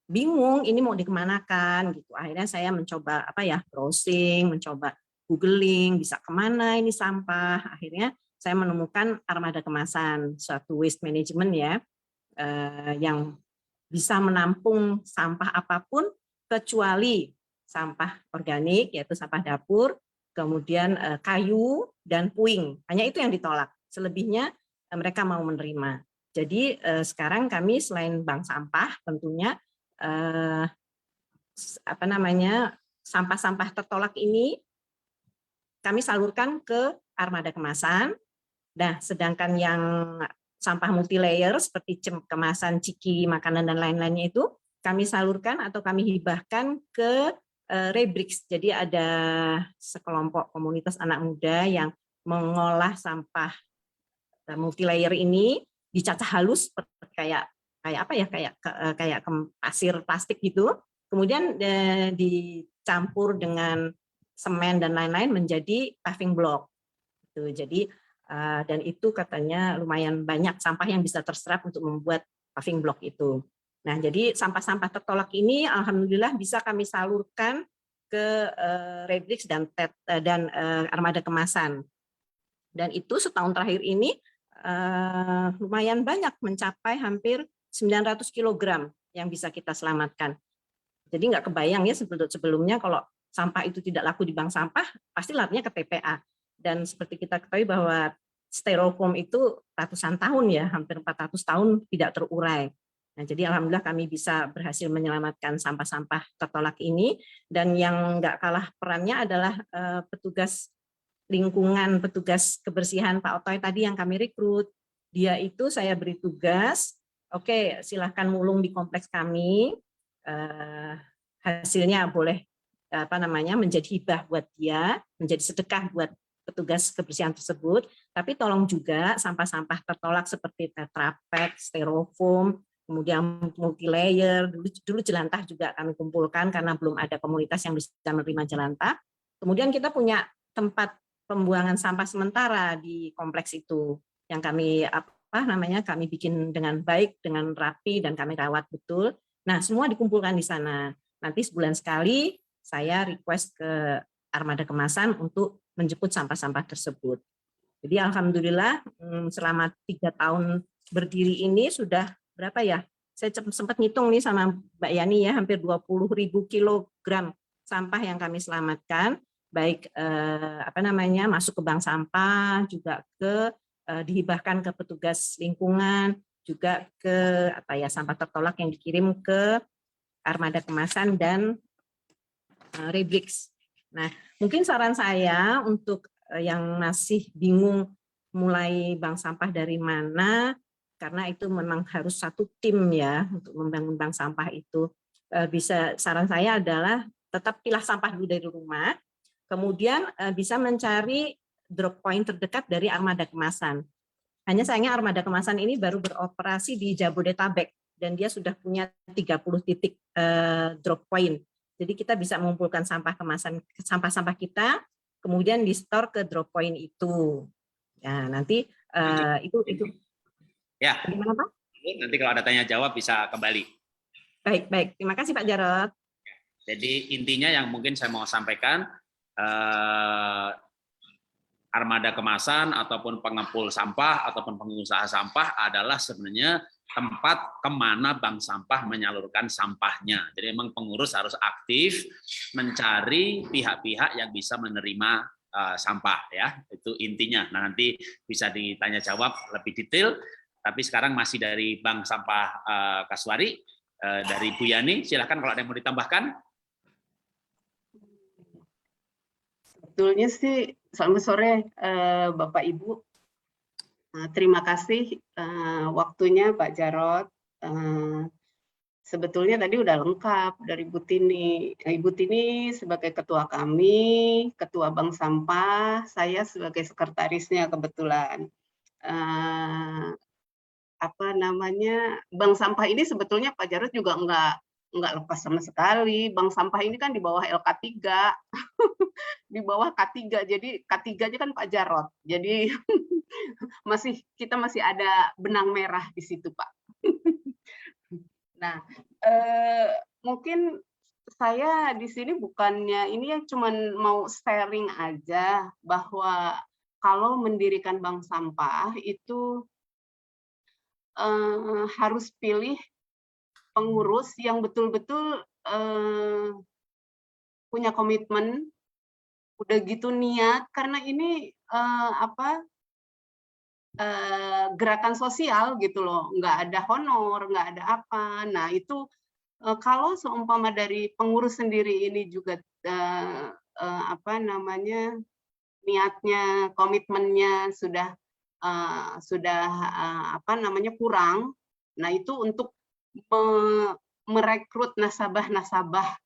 bingung ini mau dikemanakan gitu. Akhirnya saya mencoba browsing, mencoba googling bisa kemana ini sampah. Akhirnya saya menemukan armada kemasan, suatu waste management ya, yang bisa menampung sampah apapun kecuali sampah organik, yaitu sampah dapur, kemudian kayu dan puing. Hanya itu yang ditolak. Selebihnya mereka mau menerima. Jadi sekarang kami selain bank sampah tentunya sampah-sampah tertolak ini kami salurkan ke armada kemasan. Nah, sedangkan yang sampah multilayer seperti kemasan ciki, makanan dan lain-lainnya itu kami salurkan atau kami hibahkan ke Rebrix. Jadi ada sekelompok komunitas anak muda yang mengolah sampah multilayer ini, dicacah halus kayak pasir plastik gitu. Kemudian dicampur dengan semen dan lain-lain menjadi paving block. Jadi dan itu katanya lumayan banyak sampah yang bisa terserap untuk membuat paving block itu. Nah, jadi sampah-sampah tertolak ini alhamdulillah bisa kami salurkan ke Rebrix dan armada kemasan. Dan itu setahun terakhir ini lumayan banyak, mencapai hampir 900 kg yang bisa kita selamatkan. Jadi nggak kebayang ya sebelumnya kalau sampah itu tidak laku di bank sampah, pasti larinya ke TPA. Dan seperti kita ketahui bahwa styrofoam itu ratusan tahun ya, hampir 400 tahun tidak terurai. Nah, jadi alhamdulillah kami bisa berhasil menyelamatkan sampah-sampah tertolak ini. Dan yang nggak kalah perannya adalah petugas lingkungan, petugas kebersihan Pak Otoy tadi yang kami rekrut. Dia itu saya beri tugas, oke, silahkan mulung di kompleks kami, hasilnya boleh menjadi hibah buat dia, menjadi sedekah buat petugas kebersihan tersebut, tapi tolong juga sampah-sampah tertolak seperti Tetra Pak, styrofoam, kemudian multi-layer, dulu jelantah juga kami kumpulkan karena belum ada komunitas yang bisa menerima jelantah. Kemudian kita punya tempat pembuangan sampah sementara di kompleks itu yang kami kami bikin dengan baik, dengan rapi, dan kami rawat betul. Nah, semua dikumpulkan di sana. Nanti sebulan sekali saya request ke armada kemasan untuk menjemput sampah-sampah tersebut. Jadi alhamdulillah selama 3 tahun berdiri ini sudah berapa ya? Saya sempat ngitung nih sama Mbak Yani ya, hampir 20.000 kilogram sampah yang kami selamatkan, baik masuk ke bank sampah, juga dihibahkan ke petugas lingkungan, juga ke sampah tertolak yang dikirim ke armada kemasan dan Rebrix. Nah, mungkin saran saya untuk yang masih bingung mulai bank sampah dari mana, karena itu memang harus satu tim ya untuk membangun bank sampah itu. Saran saya adalah tetap pilah sampah dulu dari rumah, kemudian bisa mencari drop point terdekat dari armada kemasan. Hanya sayangnya armada kemasan ini baru beroperasi di Jabodetabek dan dia sudah punya 30 titik drop point. Jadi kita bisa mengumpulkan sampah-sampah kita, kemudian di store ke drop point itu. Ya, nanti itu. Ya. Gimana Pak? Nanti kalau ada tanya jawab bisa kembali. Baik. Terima kasih Pak Jarot. Jadi intinya yang mungkin saya mau sampaikan, armada kemasan ataupun pengepul sampah ataupun pengusaha sampah adalah sebenarnya tempat kemana bank sampah menyalurkan sampahnya. Jadi memang pengurus harus aktif mencari pihak-pihak yang bisa menerima sampah ya, itu intinya. Nah, nanti bisa ditanya jawab lebih detail, tapi sekarang masih dari Bank Sampah Kasuari, dari Bu Yani, silakan kalau ada yang mau ditambahkan. Sebetulnya sih selamat sore Bapak Ibu. Terima kasih waktunya Pak Jarot. Sebetulnya tadi udah lengkap dari Bu Tini. Ibu Tini sebagai ketua kami, ketua Bank Sampah, saya sebagai sekretarisnya kebetulan. Bank sampah ini sebetulnya Pak Jarot juga nggak lepas sama sekali. Bank sampah ini kan di bawah LK3. Di bawah K3, jadi K3-nya kan Pak Jarot. Jadi kita masih ada benang merah di situ, Pak. Nah, mungkin saya di sini bukannya ini yang cuman mau sharing aja bahwa kalau mendirikan bank sampah itu harus pilih pengurus yang betul-betul punya komitmen, udah gitu niat, karena ini gerakan sosial gitu loh, nggak ada honor, nggak ada apa. Nah itu kalau seumpama dari pengurus sendiri ini juga niatnya, komitmennya sudah kurang. Nah itu untuk merekrut nasabah-nasabah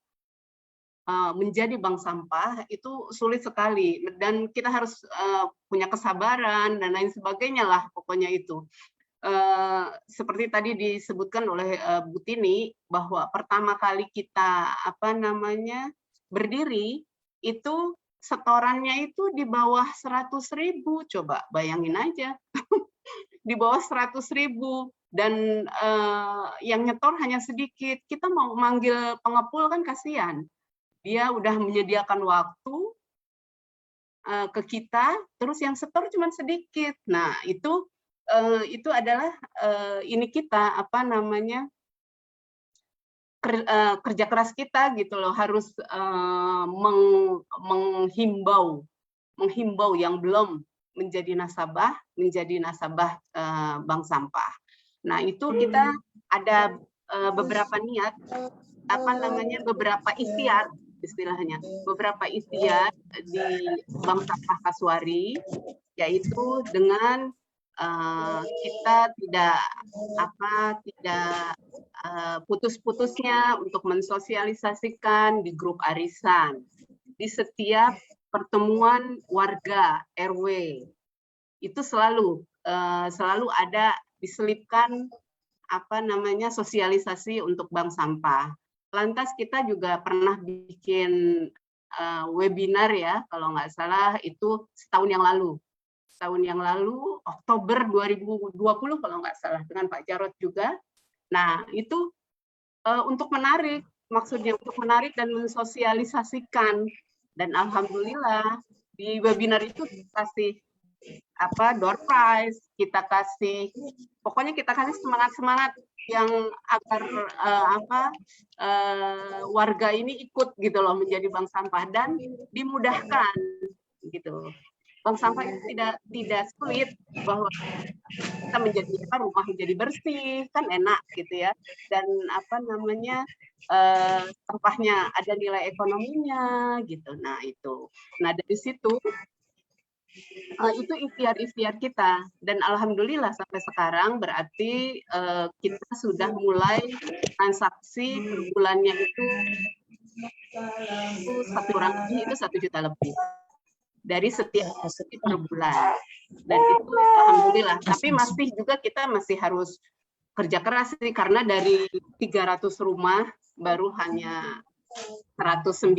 menjadi bank sampah itu sulit sekali, dan kita harus punya kesabaran dan lain sebagainya lah pokoknya itu. Seperti tadi disebutkan oleh Bu Tini bahwa pertama kali kita berdiri itu setorannya itu di bawah 100.000, coba bayangin aja. Di bawah 100.000, dan yang nyetor hanya sedikit. Kita mau manggil pengepul kan kasihan. Dia udah menyediakan waktu, ke kita, terus yang setor cuma sedikit. Nah, itu adalah ini kita apa namanya kerja keras kita gitu loh, harus menghimbau yang belum menjadi nasabah bank sampah. Nah, itu kita ada beberapa niat, apa namanya, beberapa ikhtiar istilahnya, beberapa ikhtiar di Bank Sampah Kasuari, yaitu dengan kita tidak putus-putusnya untuk mensosialisasikan di grup arisan, di setiap pertemuan warga RW. Itu selalu ada diselipkan apa namanya sosialisasi untuk bank sampah. Lantas kita juga pernah bikin webinar ya, kalau nggak salah itu setahun yang lalu. Setahun yang lalu, Oktober 2020 kalau nggak salah, dengan Pak Jarod juga. Nah, itu untuk menarik, maksudnya untuk menarik dan mensosialisasikan. Dan alhamdulillah di webinar itu kasih door prize, kita kasih, pokoknya kita kasih semangat-semangat yang agar warga ini ikut gitu loh menjadi bank sampah dan dimudahkan gitu. Bank sampah itu tidak sulit, bahwa kita menjadi rumah menjadi bersih kan enak gitu ya, dan apa namanya sampahnya ada nilai ekonominya gitu. Nah itu, nah dari situ itu ikhtiar kita, dan alhamdulillah sampai sekarang berarti kita sudah mulai transaksi per bulannya itu 1 juta lebih dari setiap per bulan, dan itu alhamdulillah. Tapi masih juga kita masih harus kerja keras sih, karena dari 300 rumah baru hanya 109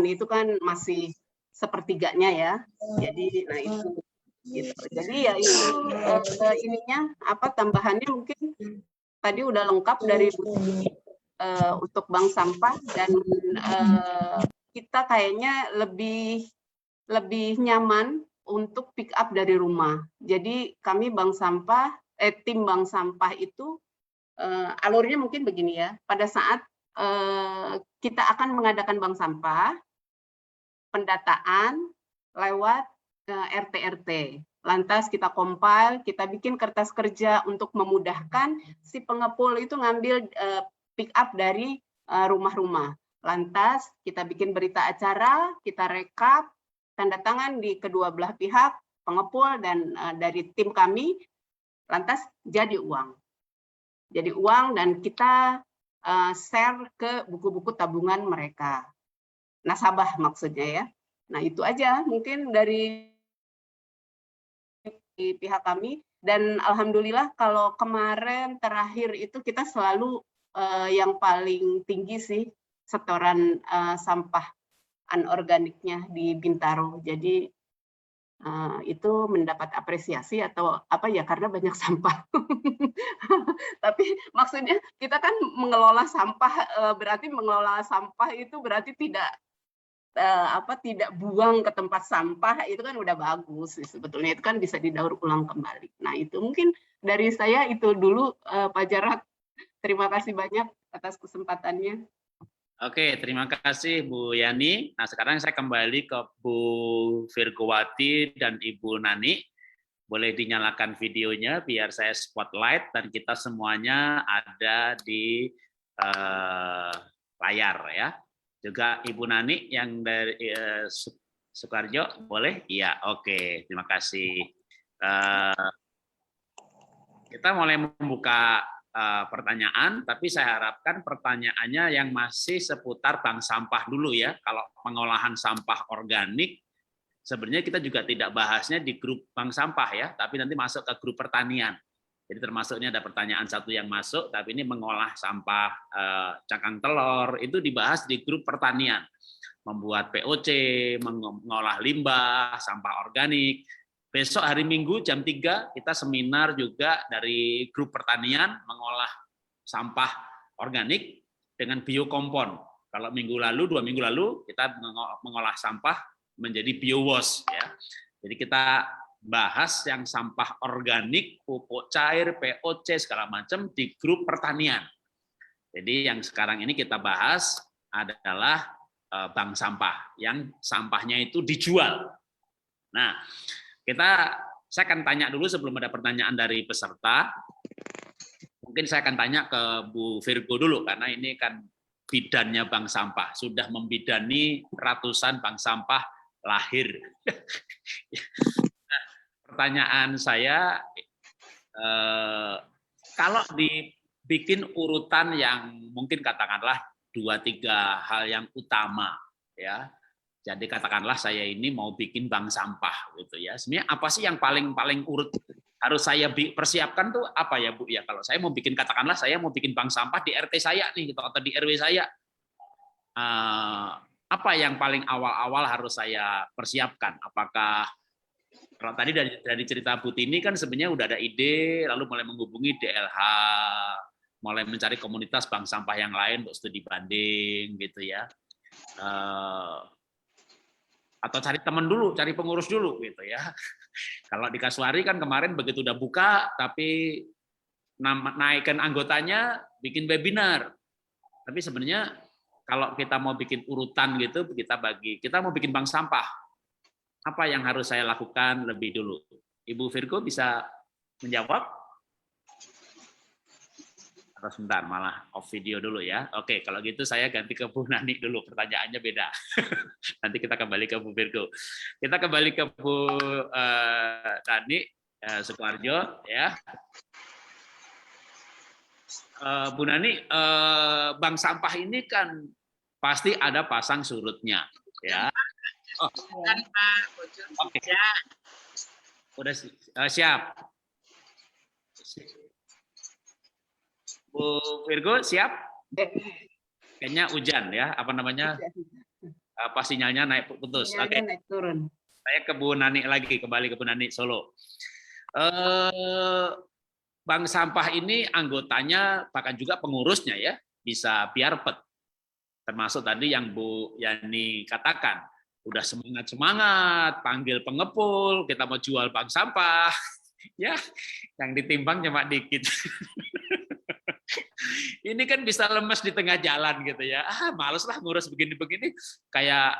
itu kan masih sepertiganya ya. Jadi nah itu gitu. Jadi ya itu ininya apa tambahannya mungkin tadi udah lengkap dari untuk bank sampah, dan kita kayaknya lebih nyaman untuk pick up dari rumah. Jadi kami bank sampah tim bank sampah itu alurnya mungkin begini ya. Pada saat kita akan mengadakan bank sampah, pendataan lewat RT-RT. Lantas kita compile, kita bikin kertas kerja untuk memudahkan si pengepul itu ngambil pick up dari rumah-rumah. Lantas kita bikin berita acara, kita rekap, tanda tangan di kedua belah pihak, pengepul dan dari tim kami, lantas jadi uang. Jadi uang, dan kita share ke buku-buku tabungan mereka. Nasabah maksudnya ya. Nah itu aja mungkin dari pihak kami, dan alhamdulillah kalau kemarin terakhir itu kita selalu yang paling tinggi sih setoran sampah anorganiknya di Bintaro. Jadi itu mendapat apresiasi atau apa ya, karena banyak sampah. Tapi maksudnya kita kan mengelola sampah, berarti mengelola sampah itu berarti tidak buang ke tempat sampah, itu kan udah bagus sebetulnya, itu kan bisa didaur ulang kembali. Nah itu mungkin dari saya itu dulu Pak Jarod. Terima kasih banyak atas kesempatannya. Oke, terima kasih Bu Yani. Nah, sekarang saya kembali ke Bu Virgowati dan Ibu Nani. Boleh dinyalakan videonya biar saya spotlight dan kita semuanya ada di layar ya. Juga Ibu Nani yang dari Sukarjo, boleh? Iya, oke. Terima kasih. Kita mulai membuka pertanyaan, tapi saya harapkan pertanyaannya yang masih seputar bank sampah dulu ya. Kalau pengolahan sampah organik, sebenarnya kita juga tidak bahasnya di grup bank sampah ya, tapi nanti masuk ke grup pertanian. Jadi termasuknya ada pertanyaan satu yang masuk, tapi ini mengolah sampah cangkang telur, itu dibahas di grup pertanian. Membuat POC, mengolah limbah, sampah organik. Besok hari Minggu jam 3 kita seminar juga dari grup pertanian mengolah sampah organik dengan biokompon. Kalau 2 minggu lalu kita mengolah sampah menjadi biowash ya. Jadi kita bahas yang sampah organik, pupuk cair, POC segala macam di grup pertanian. Jadi yang sekarang ini kita bahas adalah bank sampah yang sampahnya itu dijual. Nah, saya akan tanya dulu sebelum ada pertanyaan dari peserta. Mungkin saya akan tanya ke Bu Virgo dulu karena ini kan bidannya bank sampah, sudah membidani ratusan bank sampah lahir. Nah, pertanyaan saya, kalau dibikin urutan yang mungkin katakanlah 2-3 hal yang utama, ya. Jadi katakanlah saya ini mau bikin bank sampah, gitu ya. Sebenarnya apa sih yang paling urut harus saya persiapkan tuh apa ya Bu ya? Kalau saya mau bikin, katakanlah saya mau bikin bank sampah di RT saya nih, gitu, atau di RW saya. Apa yang paling awal-awal harus saya persiapkan? Apakah kalau tadi dari cerita Bu Tini kan sebenarnya udah ada ide, lalu mulai menghubungi DLH, mulai mencari komunitas bank sampah yang lain untuk studi banding, gitu ya. Atau cari teman dulu, cari pengurus dulu, gitu ya. Kalau di Kasuari kan kemarin begitu udah buka, tapi naikkan anggotanya, bikin webinar. Tapi sebenarnya kalau kita mau bikin urutan gitu, kita mau bikin bank sampah, apa yang harus saya lakukan lebih dulu? Ibu Virgo bisa menjawab? Atau sebentar, malah off video dulu ya. Oke, kalau gitu saya ganti ke Bu Nani dulu, pertanyaannya beda. Nanti kita kembali ke Bu Virgo. Kita kembali ke Bu Nani Sukoharjo ya. Bu Nani, bank sampah ini kan pasti ada pasang surutnya, ya. Oh, oke. Udah siap. Bu Virgo siap? Kayaknya hujan ya, apa namanya? Apa sinyalnya naik putus? Oke. Naik turun. Saya ke Bu Nani lagi, kembali ke Bu Nani Solo. Bank sampah ini anggotanya bahkan juga pengurusnya ya bisa biarpet. Termasuk tadi yang Bu Yani katakan, udah semangat panggil pengepul, kita mau jual bank sampah, ya yang ditimbang cuma dikit. Ini kan bisa lemes di tengah jalan gitu ya. Males lah ngurus begini-begini, kayak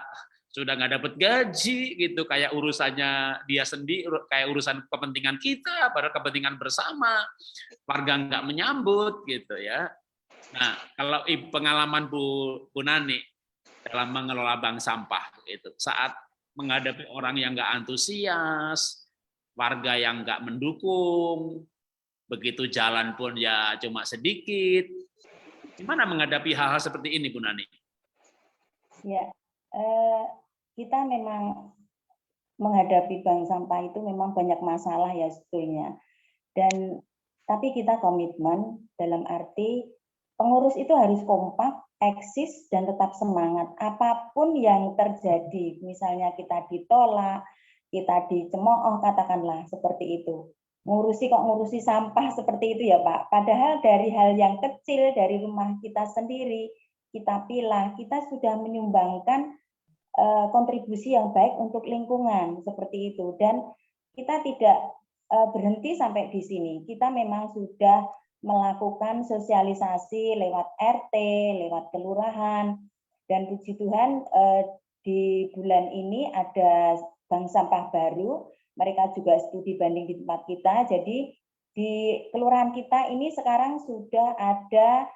sudah nggak dapat gaji gitu, kayak urusannya dia sendiri, kayak urusan kepentingan kita, padahal kepentingan bersama, warga nggak menyambut gitu ya. Nah, kalau pengalaman Bu Nani dalam mengelola bank sampah itu, saat menghadapi orang yang nggak antusias, warga yang nggak mendukung, begitu jalan pun ya cuma sedikit. Gimana menghadapi hal-hal seperti ini, Bu Nani? Ya, kita memang menghadapi bank sampah itu memang banyak masalah ya sebetulnya. Tapi kita komitmen dalam arti pengurus itu harus kompak, eksis, dan tetap semangat. Apapun yang terjadi, misalnya kita ditolak, kita dicemooh, katakanlah seperti itu. Ngurusi sampah seperti itu ya Pak. Padahal dari hal yang kecil, dari rumah kita sendiri, kita pilah, kita sudah menyumbangkan kontribusi yang baik untuk lingkungan, seperti itu. Dan kita tidak berhenti sampai di sini. Kita memang sudah melakukan sosialisasi lewat RT, lewat kelurahan, dan puji Tuhan di bulan ini ada bank sampah baru, mereka juga studi banding di tempat kita, jadi di kelurahan kita ini sekarang sudah ada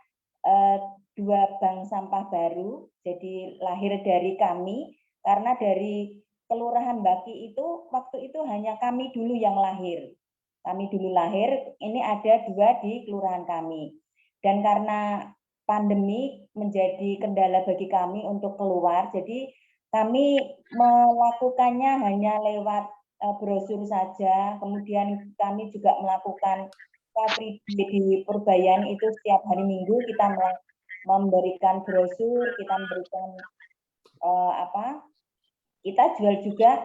2 bank sampah baru, jadi lahir dari kami, karena dari kelurahan Baki itu waktu itu hanya kami dulu yang lahir. Kami dulu lahir, ini ada 2 di kelurahan kami. Dan karena pandemi menjadi kendala bagi kami untuk keluar, jadi kami melakukannya hanya lewat brosur saja. Kemudian kami juga melakukan Free di Purbayan itu setiap hari Minggu kita memberikan brosur, kita memberikan kita jual juga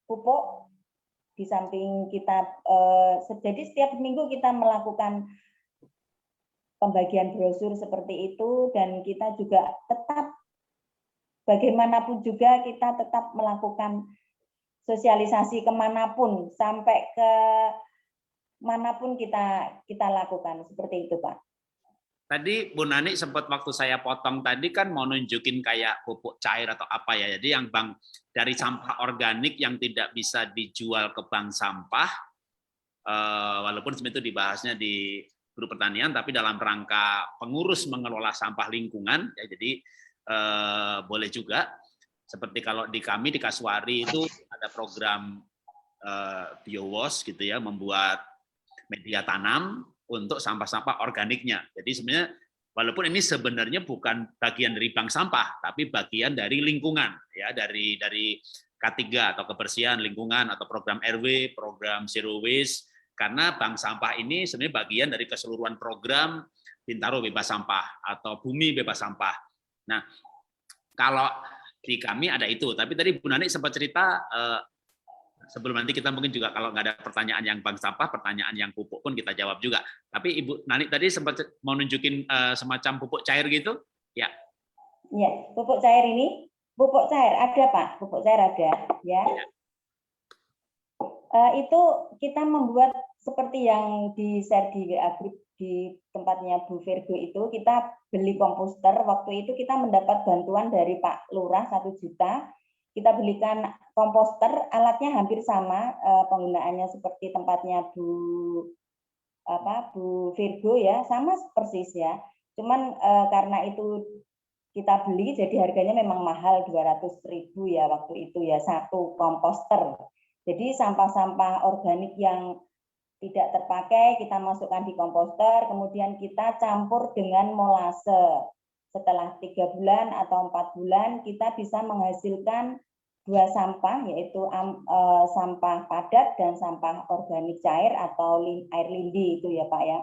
pupuk di samping kita, jadi setiap minggu kita melakukan pembagian brosur seperti itu, dan kita juga tetap bagaimanapun juga kita tetap melakukan sosialisasi kemanapun, sampai ke manapun kita lakukan seperti itu, Pak. Tadi Bu Nani sempat waktu saya potong tadi kan mau nunjukin kayak pupuk cair atau apa ya. Jadi yang dari sampah organik yang tidak bisa dijual ke bank sampah, walaupun sebenarnya itu dibahasnya di grup pertanian, tapi dalam rangka pengurus mengelola sampah lingkungan, ya, jadi boleh juga. Seperti kalau di kami di Kasuari itu ada program biowash gitu ya, membuat media tanam untuk sampah-sampah organiknya. Jadi sebenarnya walaupun ini sebenarnya bukan bagian dari bank sampah, tapi bagian dari lingkungan, ya, dari K3 atau kebersihan lingkungan atau program RW, program Zero Waste. Karena bank sampah ini sebenarnya bagian dari keseluruhan program Bintaro bebas sampah atau Bumi bebas sampah. Nah, kalau di kami ada itu, tapi tadi Bu Nani sempat cerita. Sebelum nanti kita mungkin juga kalau nggak ada pertanyaan yang bank sampah, pertanyaan yang pupuk pun kita jawab juga. Tapi Ibu Nani tadi sempat mau nunjukin semacam pupuk cair gitu, ya? Ya, pupuk cair ini, pupuk cair ada Pak, pupuk cair ada, ya. Itu kita membuat seperti yang di share di WA Group di tempatnya Bu Virgo itu, kita beli komposter. Waktu itu kita mendapat bantuan dari Pak Lurah 1 juta. Kita belikan komposter, alatnya hampir sama, penggunaannya seperti tempatnya Bu Virgo ya, sama persis ya. Cuman karena itu kita beli, jadi harganya memang mahal, 200.000 ya waktu itu ya, 1 komposter. Jadi sampah-sampah organik yang tidak terpakai kita masukkan di komposter, kemudian kita campur dengan molase. Setelah 3 bulan atau 4 bulan kita bisa menghasilkan 2 sampah, yaitu sampah padat dan sampah organik cair atau air lindi itu ya Pak ya.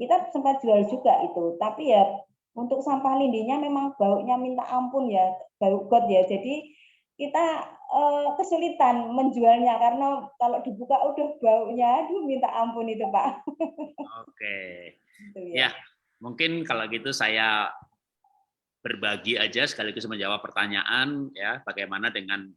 Kita sempat jual juga itu, tapi ya untuk sampah lindinya memang baunya minta ampun ya, bau got ya. Jadi kita kesulitan menjualnya karena kalau dibuka udah baunya, aduh minta ampun itu Pak. Oke. Gitu Ya, mungkin kalau gitu saya berbagi aja sekaligus menjawab pertanyaan ya, bagaimana dengan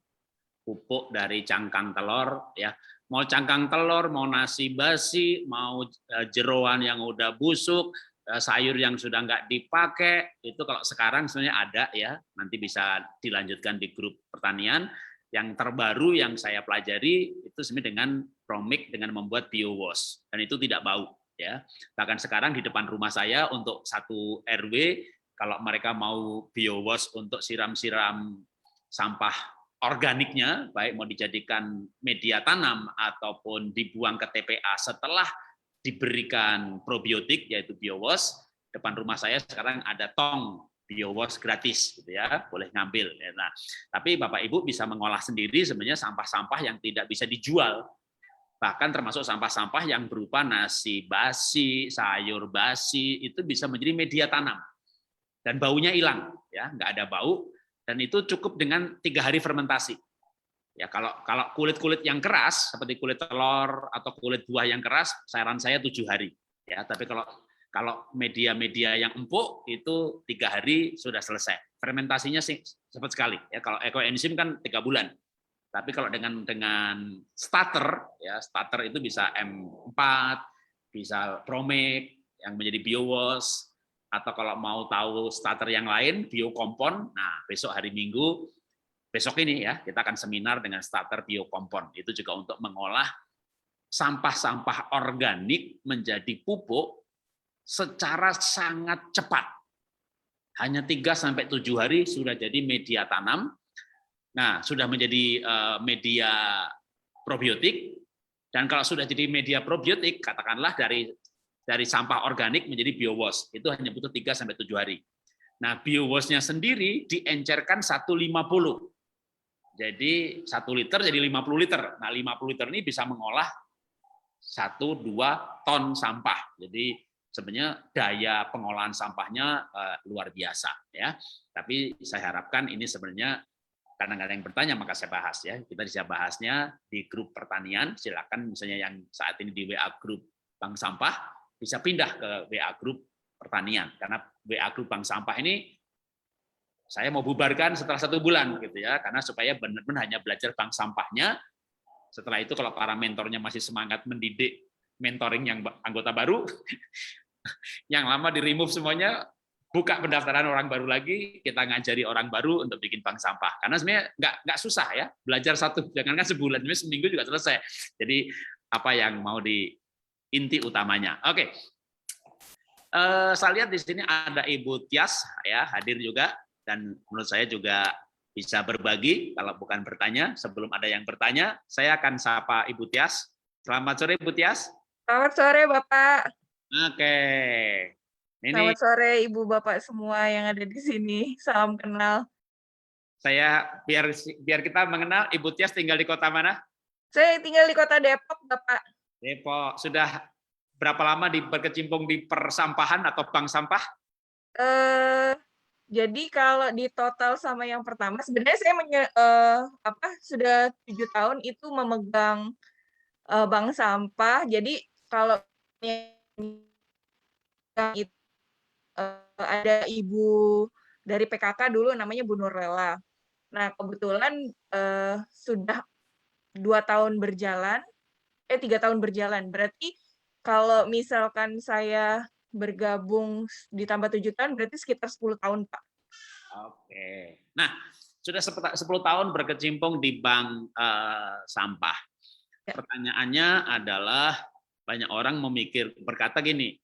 pupuk dari cangkang telur ya. Mau cangkang telur, mau nasi basi, mau jeroan yang udah busuk, sayur yang sudah nggak dipakai, itu kalau sekarang sebenarnya ada ya, nanti bisa dilanjutkan di grup pertanian. Yang terbaru yang saya pelajari itu sebenarnya dengan Promik dengan membuat biowash, dan itu tidak bau ya. Bahkan sekarang di depan rumah saya untuk 1 RW kalau mereka mau biowash untuk siram-siram sampah organiknya, baik mau dijadikan media tanam ataupun dibuang ke TPA setelah diberikan probiotik yaitu biowash, depan rumah saya sekarang ada tong biowash gratis gitu ya, boleh ngambil. Nah, tapi Bapak Ibu bisa mengolah sendiri sebenarnya sampah-sampah yang tidak bisa dijual. Bahkan termasuk sampah-sampah yang berupa nasi basi, sayur basi, itu bisa menjadi media tanam. Dan baunya hilang, ya, nggak ada bau, dan itu cukup dengan 3 hari fermentasi. Ya, kalau kulit-kulit yang keras seperti kulit telur atau kulit buah yang keras, saran saya 7 hari. Ya, tapi kalau media-media yang empuk itu 3 hari sudah selesai. Fermentasinya sih cepat sekali. Ya, kalau ekoenzim kan 3 bulan. Tapi kalau dengan starter, ya starter itu bisa M4, bisa Promik yang menjadi biowash. Atau kalau mau tahu starter yang lain, biokompon. Nah, besok hari Minggu, besok ini ya, kita akan seminar dengan starter biokompon. Itu juga untuk mengolah sampah-sampah organik menjadi pupuk secara sangat cepat. Hanya 3-7 hari sudah jadi media tanam. Nah, sudah menjadi media probiotik. Dan kalau sudah jadi media probiotik, katakanlah dari sampah organik menjadi biowash, itu hanya butuh 3-7 hari. Nah, biowash-nya sendiri diencerkan 150. Jadi 1 liter jadi 50 liter. Nah, 50 liter ini bisa mengolah 1-2 ton sampah. Jadi sebenarnya daya pengolahan sampahnya luar biasa ya. Tapi saya harapkan ini sebenarnya karena nggak ada yang bertanya maka saya bahas ya. Kita bisa bahasnya di grup pertanian. Silakan misalnya yang saat ini di WA grup Bank Sampah bisa pindah ke WA Group pertanian, karena WA Group Bank Sampah ini saya mau bubarkan setelah 1 bulan gitu ya, karena supaya benar-benar hanya belajar bank sampahnya. Setelah itu kalau para mentornya masih semangat mendidik mentoring yang anggota baru, yang lama di remove semuanya, buka pendaftaran orang baru lagi, kita ngajari orang baru untuk bikin bank sampah. Karena sebenarnya nggak susah ya, belajar jangankan sebulan, seminggu juga selesai. Jadi apa yang mau inti utamanya. Oke. Saya lihat di sini ada Ibu Tias ya hadir juga, dan menurut saya juga bisa berbagi kalau bukan bertanya. Sebelum ada yang bertanya, saya akan sapa Ibu Tias. Selamat sore Ibu Tias. Selamat sore Bapak. Oke. Selamat sore Ibu Bapak semua yang ada di sini. Salam kenal. Saya biar kita mengenal, Ibu Tias tinggal di kota mana? Saya tinggal di kota Depok, Bapak. Depok. Sudah berapa lama berkecimpung di persampahan atau bank sampah? Jadi kalau di total sama yang pertama, sebenarnya saya sudah 7 tahun itu memegang bank sampah. Jadi kalau itu ada ibu dari PKK dulu namanya Bu Nurlela. Nah kebetulan sudah 3 tahun berjalan. Berarti kalau misalkan saya bergabung ditambah 7 tahun, berarti sekitar 10 tahun, Pak. Oke. Nah, sudah 10 tahun berkecimpung di bank sampah. Ya. Pertanyaannya adalah, banyak orang berkata gini,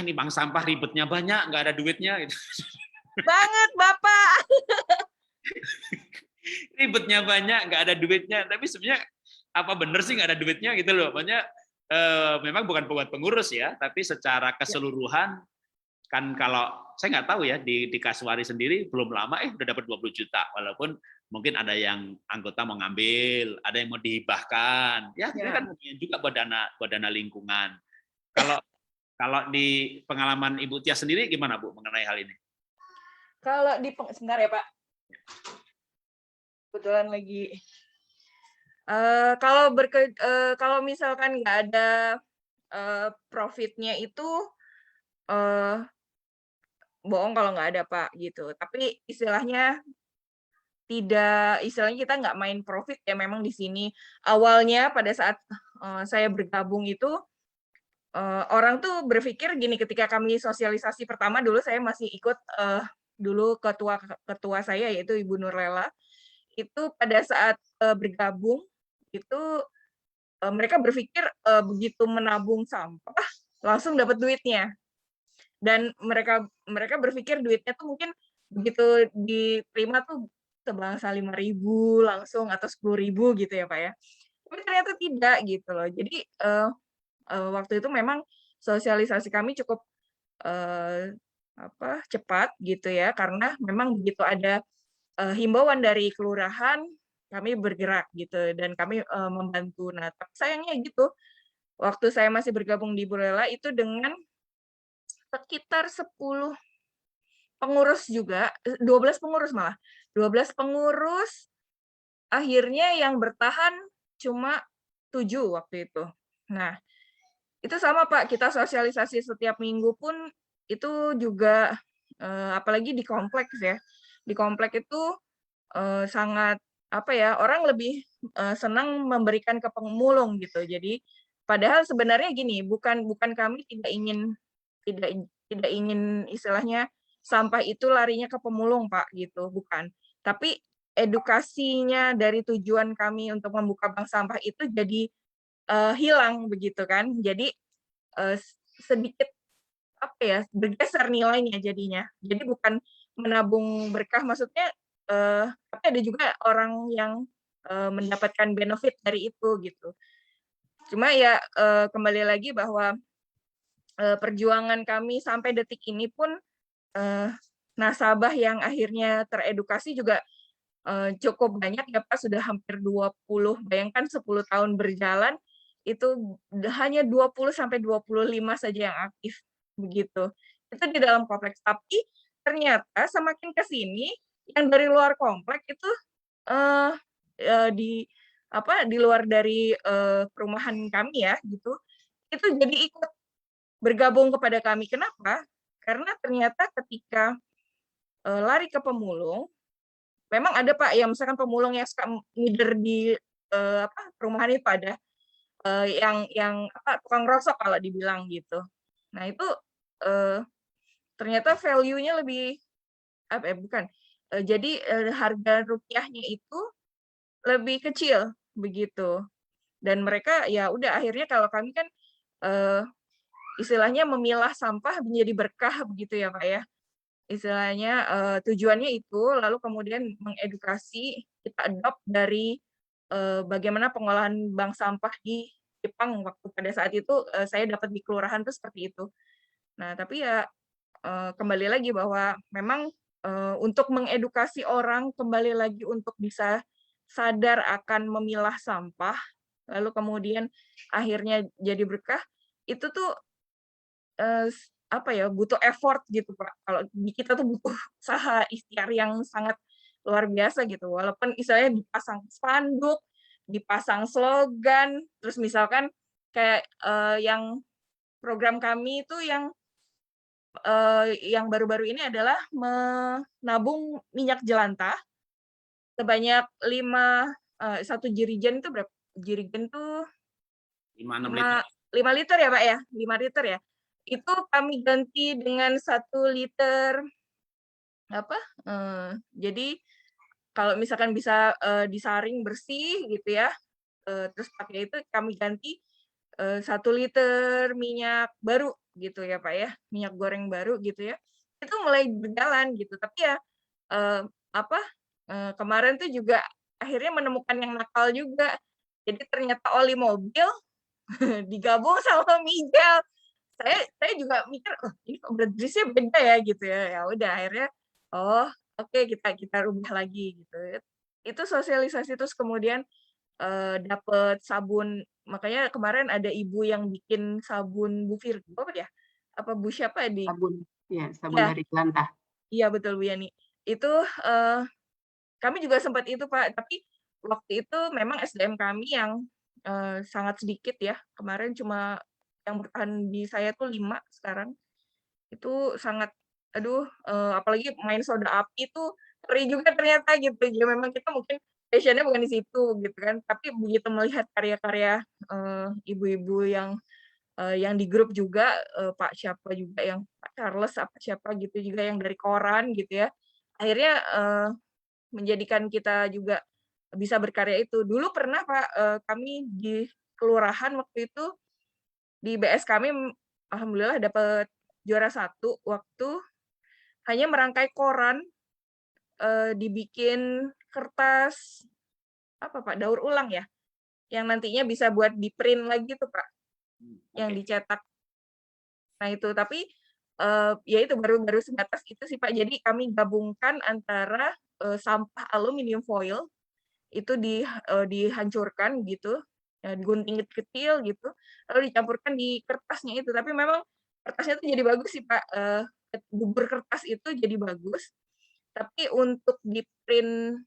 ini bank sampah ribetnya banyak, nggak ada duitnya. Gitu. Banget, Bapak. Ribetnya banyak, nggak ada duitnya. Tapi sebenarnya apa benar sih nggak ada duitnya gitu loh. Makanya memang bukan buat pengurus ya, tapi secara keseluruhan kan kalau saya nggak tahu ya di Kasuari sendiri belum lama udah dapat 20 juta, walaupun mungkin ada yang anggota mau ngambil, ada yang mau dihibahkan. Ya, ini kan juga buat dana lingkungan. Kalau di pengalaman Ibu Tia sendiri gimana Bu mengenai hal ini? Kalau sebentar ya Pak. Kebetulan lagi kalau misalkan nggak ada profitnya itu bohong kalau nggak ada Pak gitu. Tapi istilahnya kita nggak main profit ya, memang di sini awalnya pada saat saya bergabung itu orang tuh berpikir gini, ketika kami sosialisasi pertama dulu saya masih ikut dulu ketua saya yaitu Ibu Nurlela. Itu pada saat bergabung itu mereka berpikir begitu menabung sampah langsung dapat duitnya, dan mereka berpikir duitnya tuh mungkin begitu diterima tuh sebangsa 5.000 langsung atau 10.000 gitu ya Pak ya. Tapi ternyata tidak gitu loh. Jadi waktu itu memang sosialisasi kami cukup cepat gitu ya, karena memang begitu ada himbauan dari kelurahan, kami bergerak gitu dan kami membantu. Nah, tapi sayangnya gitu, waktu saya masih bergabung di Bu Lela itu dengan sekitar 10 pengurus juga, 12 pengurus malah. 12 pengurus, akhirnya yang bertahan cuma 7 waktu itu. Nah, itu sama Pak, kita sosialisasi setiap minggu pun itu juga, apalagi di kompleks ya. Di kompleks itu sangat orang lebih senang memberikan ke pemulung gitu. Jadi padahal sebenarnya gini, bukan kami tidak ingin istilahnya sampah itu larinya ke pemulung Pak gitu, bukan. Tapi edukasinya dari tujuan kami untuk membuka bank sampah itu jadi hilang begitu kan. Jadi sedikit bergeser nilainya jadinya. Jadi bukan menabung berkah, maksudnya tapi ada juga orang yang mendapatkan benefit dari itu gitu. Cuma ya kembali lagi bahwa perjuangan kami sampai detik ini pun nasabah yang akhirnya teredukasi juga cukup banyak ya Pak, sudah hampir 20. Bayangkan 10 tahun berjalan itu hanya 20 sampai 25 saja yang aktif begitu. Itu di dalam kompleks. Tapi ternyata semakin ke sini yang dari luar kompleks itu di luar dari perumahan kami ya gitu, itu jadi ikut bergabung kepada kami. Kenapa? Karena ternyata ketika lari ke pemulung, memang ada Pak yang misalkan pemulung yang suka ngider di perumahan itu ada yang tukang rosok kalau dibilang gitu. Nah itu ternyata value-nya lebih bukan. Jadi harga rupiahnya itu lebih kecil begitu. Dan mereka ya udah akhirnya kalau kami kan istilahnya memilah sampah menjadi berkah begitu ya Pak ya. Istilahnya tujuannya itu lalu kemudian mengedukasi kita adopt dari bagaimana pengolahan bank sampah di Jepang waktu pada saat itu saya dapat di kelurahan tuh seperti itu. Nah, tapi ya kembali lagi bahwa memang untuk mengedukasi orang kembali lagi untuk bisa sadar akan memilah sampah, lalu kemudian akhirnya jadi berkah, itu tuh butuh effort gitu Pak. Kalau di kita tuh butuh usaha ikhtiar yang sangat luar biasa gitu. Walaupun istilahnya dipasang spanduk, dipasang slogan, terus misalkan kayak yang program kami itu yang baru-baru ini adalah menabung minyak jelantah sebanyak 1 jerigen itu berapa? Jerigen tuh 5-6 liter. 5 liter ya Pak ya? 5 liter ya? Itu kami ganti dengan 1 liter jadi kalau misalkan bisa disaring bersih gitu ya, terus pakai itu kami ganti 1 liter minyak baru gitu ya Pak ya, minyak goreng baru gitu ya. Itu mulai berjalan gitu, tapi ya kemarin tuh juga akhirnya menemukan yang nakal juga. Jadi ternyata oli mobil digabung sama migel. Saya juga mikir, "Oh, ini kok berat-beratnya beda ya?" gitu ya. Ya udah akhirnya, oh oke kita rubah lagi gitu. Itu sosialisasi terus kemudian dapet sabun, makanya kemarin ada ibu yang bikin sabun Bu Virgo apa ya? Apa Bu siapa di Sabun, ya sabun ya, dari jelantah. iya betul Bu Yani. Itu kami juga sempat itu Pak, tapi waktu itu memang SDM kami yang sangat sedikit ya. Kemarin cuma yang bertahan di saya tuh 5 sekarang. Itu sangat aduh, apalagi main soda api itu ngeri juga ternyata gitu. Ya memang kita mungkin passion-nya bukan di situ gitu kan, tapi begitu melihat karya-karya, ibu-ibu yang di grup juga, Pak siapa juga yang Pak Charles apa siapa gitu juga yang dari koran gitu ya, akhirnya, menjadikan kita juga bisa berkarya itu. Dulu pernah Pak, kami di kelurahan waktu itu, di BS kami alhamdulillah dapat juara 1 waktu hanya merangkai koran, dibikin kertas apa Pak, daur ulang ya, yang nantinya bisa buat di-print lagi tuh Pak, yang Oke. dicetak. Nah itu, tapi ya itu baru sebatas itu sih Pak. Jadi kami gabungkan antara sampah aluminium foil itu dihancurkan gitu, ya digunting kecil gitu, lalu dicampurkan di kertasnya itu. Tapi memang kertasnya itu jadi bagus sih Pak, bubur kertas itu jadi bagus. Tapi untuk di-print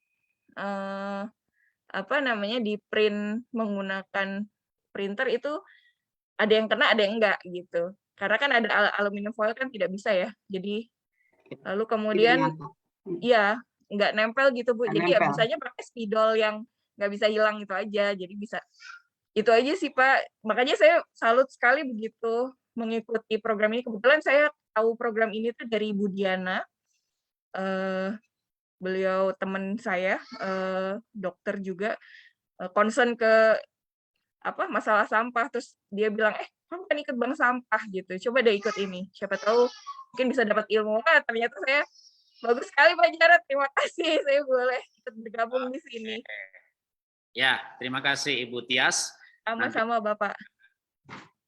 di-print menggunakan printer itu ada yang kena, ada yang enggak gitu. Karena kan ada aluminium foil kan tidak bisa ya. Jadi lalu kemudian iya, nggak nempel gitu Bu. Nggak Jadi ya nempel. bisanya pakai spidol yang nggak bisa hilang itu aja. Jadi bisa itu aja sih Pak. Makanya saya salut sekali begitu mengikuti program ini. Kebetulan saya tahu program ini tuh dari Ibu Diana. Beliau teman saya, dokter juga, concern ke masalah sampah. Terus dia bilang, kamu kan ikut bank sampah gitu. Coba deh ikut ini. Siapa tahu mungkin bisa dapat ilmu. Ternyata saya bagus sekali Pak Jarod. Terima kasih saya boleh ikut bergabung di sini. Ya, terima kasih Ibu Tias. Sama-sama Bapak.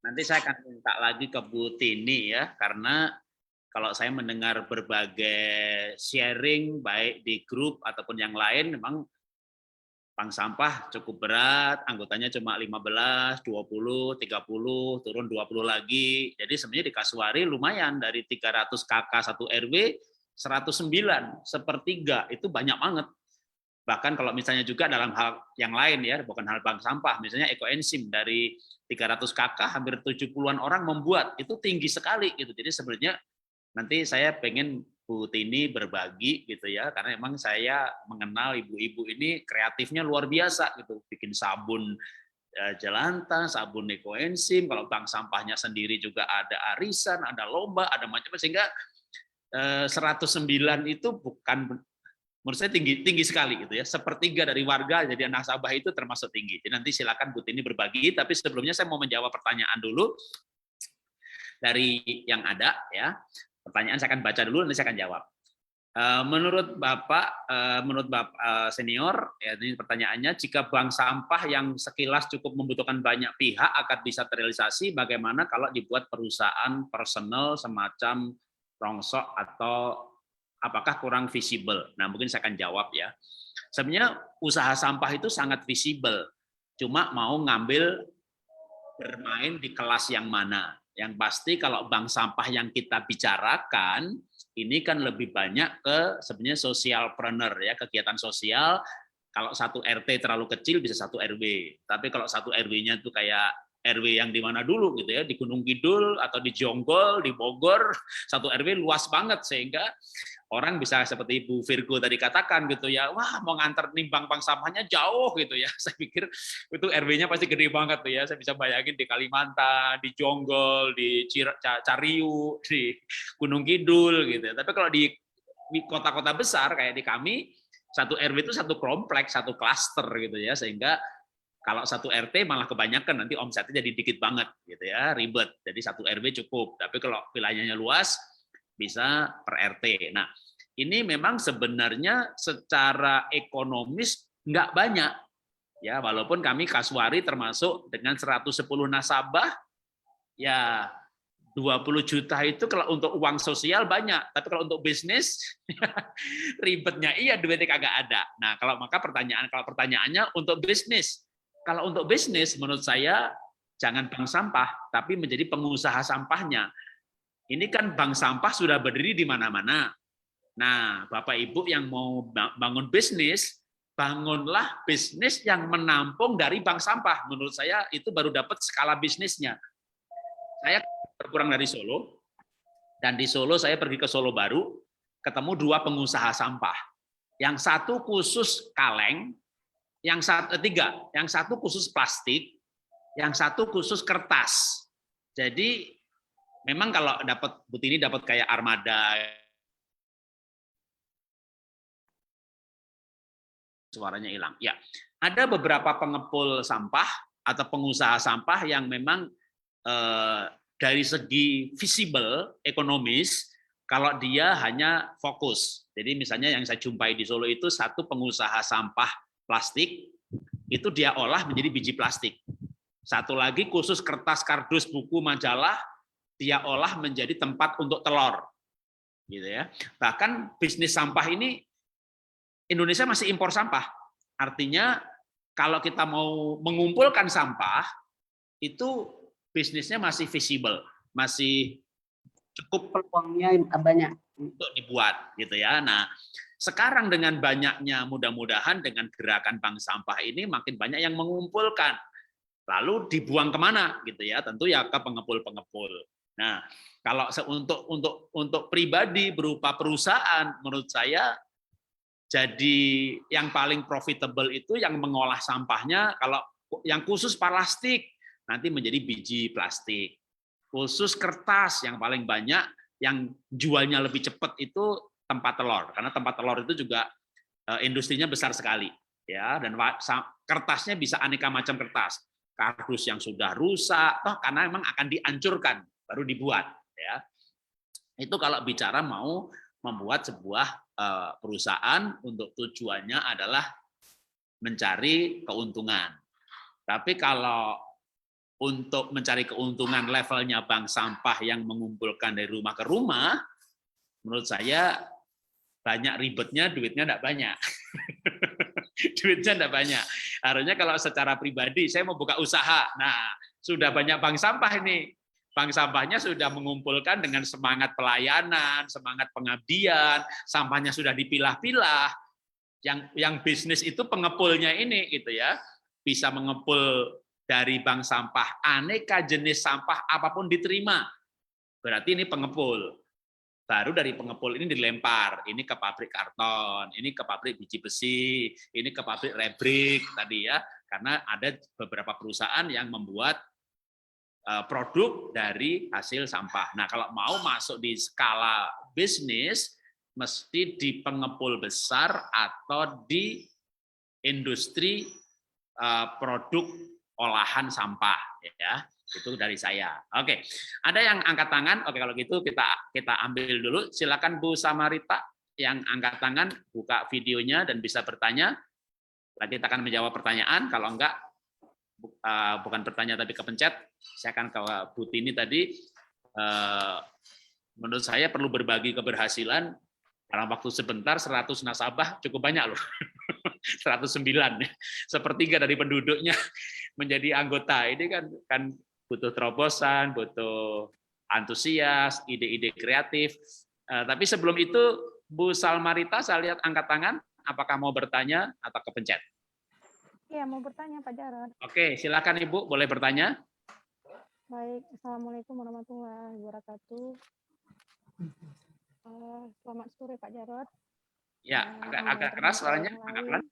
Nanti saya akan minta lagi ke Bu Tini ya, karena kalau saya mendengar berbagai sharing baik di grup ataupun yang lain, memang bank sampah cukup berat, anggotanya cuma 15, 20, 30, turun 20 lagi. Jadi sebenarnya di Kasuari lumayan, dari 300 KK 1 RW, 109, sepertiga, itu banyak banget. Bahkan kalau misalnya juga dalam hal yang lain ya, bukan hal bank sampah, misalnya ekoenzim dari 300 KK hampir 70-an orang membuat, itu tinggi sekali gitu. Jadi sebenarnya nanti saya pengen Bu Tini berbagi gitu ya, karena memang saya mengenal ibu-ibu ini kreatifnya luar biasa gitu, bikin sabun jelantah, sabun ekoenzim, kalau bank sampahnya sendiri juga ada arisan, ada lomba, ada macam-macam, sehingga 109 itu bukan, menurut saya tinggi sekali gitu ya, sepertiga dari warga jadi nasabah itu termasuk tinggi. Jadi nanti silakan Bu Tini berbagi, tapi sebelumnya saya mau menjawab pertanyaan dulu dari yang ada ya. Pertanyaan saya akan baca dulu, nanti saya akan jawab. Menurut Bapak senior, ya, ini pertanyaannya, jika bank sampah yang sekilas cukup membutuhkan banyak pihak akan bisa terrealisasi, bagaimana kalau dibuat perusahaan personal semacam rongsok atau apakah kurang visible? Nah, mungkin saya akan jawab ya. Sebenarnya usaha sampah itu sangat visible, cuma mau ngambil bermain di kelas yang mana. Yang pasti kalau bank sampah yang kita bicarakan ini kan lebih banyak ke sebenarnya socialpreneur ya, kegiatan sosial. Kalau satu RT terlalu kecil bisa satu RW. Tapi kalau satu RW-nya itu kayak RW yang di mana dulu gitu ya, di Gunung Kidul atau di Jonggol, di Bogor, satu RW luas banget sehingga orang bisa seperti Bu Virgo tadi katakan gitu ya, wah mau nganter nimbang bank sampahnya jauh gitu ya. Saya pikir itu RW-nya pasti gede banget tuh ya. Saya bisa bayangin di Kalimantan, di Jonggol, di Cariu, di Gunung Kidul gitu. Tapi kalau di kota-kota besar kayak di kami, satu RW itu satu kompleks, satu klaster gitu ya, sehingga kalau satu RT malah kebanyakan nanti omsetnya jadi dikit banget gitu ya, ribet. Jadi satu RW cukup. Tapi kalau wilayahnya luas bisa per RT. Nah, ini memang sebenarnya secara ekonomis nggak banyak. Ya, walaupun kami Kasuari termasuk dengan 110 nasabah, ya 20 juta itu kalau untuk uang sosial banyak, tapi kalau untuk bisnis ribetnya iya duitnya kagak ada. Nah, kalau pertanyaannya untuk bisnis. Kalau untuk bisnis menurut saya jangan bank sampah, tapi menjadi pengusaha sampahnya. Ini kan bank sampah sudah berdiri di mana-mana. Nah, Bapak Ibu yang mau bangun bisnis, bangunlah bisnis yang menampung dari bank sampah. Menurut saya itu baru dapat skala bisnisnya. Saya berkurang dari Solo, dan di Solo saya pergi ke Solo Baru, ketemu dua pengusaha sampah. Yang satu khusus kaleng, yang satu khusus plastik, yang satu khusus kertas. Jadi memang kalau dapat Bu Tini dapat kayak armada, suaranya hilang. Ya, ada beberapa pengepul sampah atau pengusaha sampah yang memang dari segi visible ekonomis, kalau dia hanya fokus. Jadi misalnya yang saya jumpai di Solo itu satu pengusaha sampah plastik, itu dia olah menjadi biji plastik. Satu lagi khusus kertas, kardus, buku, majalah, dia olah menjadi tempat untuk telur. Gitu ya. Bahkan bisnis sampah ini Indonesia masih impor sampah. Artinya kalau kita mau mengumpulkan sampah itu bisnisnya masih visible, masih cukup peluangnya banyak untuk dibuat gitu ya. Nah, sekarang dengan banyaknya mudah-mudahan dengan gerakan bank sampah ini makin banyak yang mengumpulkan. Lalu dibuang kemana gitu ya? Tentu ya ke pengepul-pengepul. Nah, kalau untuk pribadi berupa perusahaan, menurut saya jadi yang paling profitable itu yang mengolah sampahnya. Kalau yang khusus plastik nanti menjadi biji plastik. Khusus kertas yang paling banyak, yang jualnya lebih cepat itu tempat telur, karena tempat telur itu juga industrinya besar sekali, ya. Dan kertasnya bisa aneka macam kertas, kardus yang sudah rusak, toh karena memang akan dihancurkan baru dibuat, ya. Itu kalau bicara mau membuat sebuah perusahaan untuk tujuannya adalah mencari keuntungan. Tapi kalau untuk mencari keuntungan levelnya bank sampah yang mengumpulkan dari rumah ke rumah, menurut saya banyak ribetnya, duitnya enggak banyak. Duitnya enggak banyak. Harusnya kalau secara pribadi, saya mau buka usaha, nah sudah banyak bank sampah ini. Bank sampahnya sudah mengumpulkan dengan semangat pelayanan, semangat pengabdian, sampahnya sudah dipilah-pilah. Yang bisnis itu pengepulnya ini gitu ya, bisa mengepul dari bank sampah aneka jenis sampah apapun diterima. Berarti ini pengepul. baru dari pengepul ini dilempar, ini ke pabrik karton, ini ke pabrik biji besi, ini ke pabrik rebrik tadi ya, karena ada beberapa perusahaan yang membuat produk dari hasil sampah. Nah, kalau mau masuk di skala bisnis, mesti di pengepul besar atau di industri produk olahan sampah, ya. Itu dari saya. Oke, ada yang angkat tangan? Oke, kalau gitu kita ambil dulu. Silakan Bu Samarita yang angkat tangan, buka videonya dan bisa bertanya. Nanti kita akan menjawab pertanyaan. Kalau enggak, bukan bertanya tapi kepencet, saya akan ke Bu Tini tadi. Menurut saya perlu berbagi keberhasilan dalam waktu sebentar. 100 nasabah cukup banyak loh. 109, sepertiga dari penduduknya menjadi anggota. Ini kan butuh terobosan, butuh antusias, ide-ide kreatif. Tapi sebelum itu, Bu Salmarita, saya lihat angkat tangan. Apakah mau bertanya atau kepencet? Iya, mau bertanya Pak Jarod. Oke, silakan Ibu, boleh bertanya. Baik, Assalamualaikum warahmatullahi wabarakatuh. Selamat sore Pak Jarod. Ya, agak keras suaranya, agak pelan.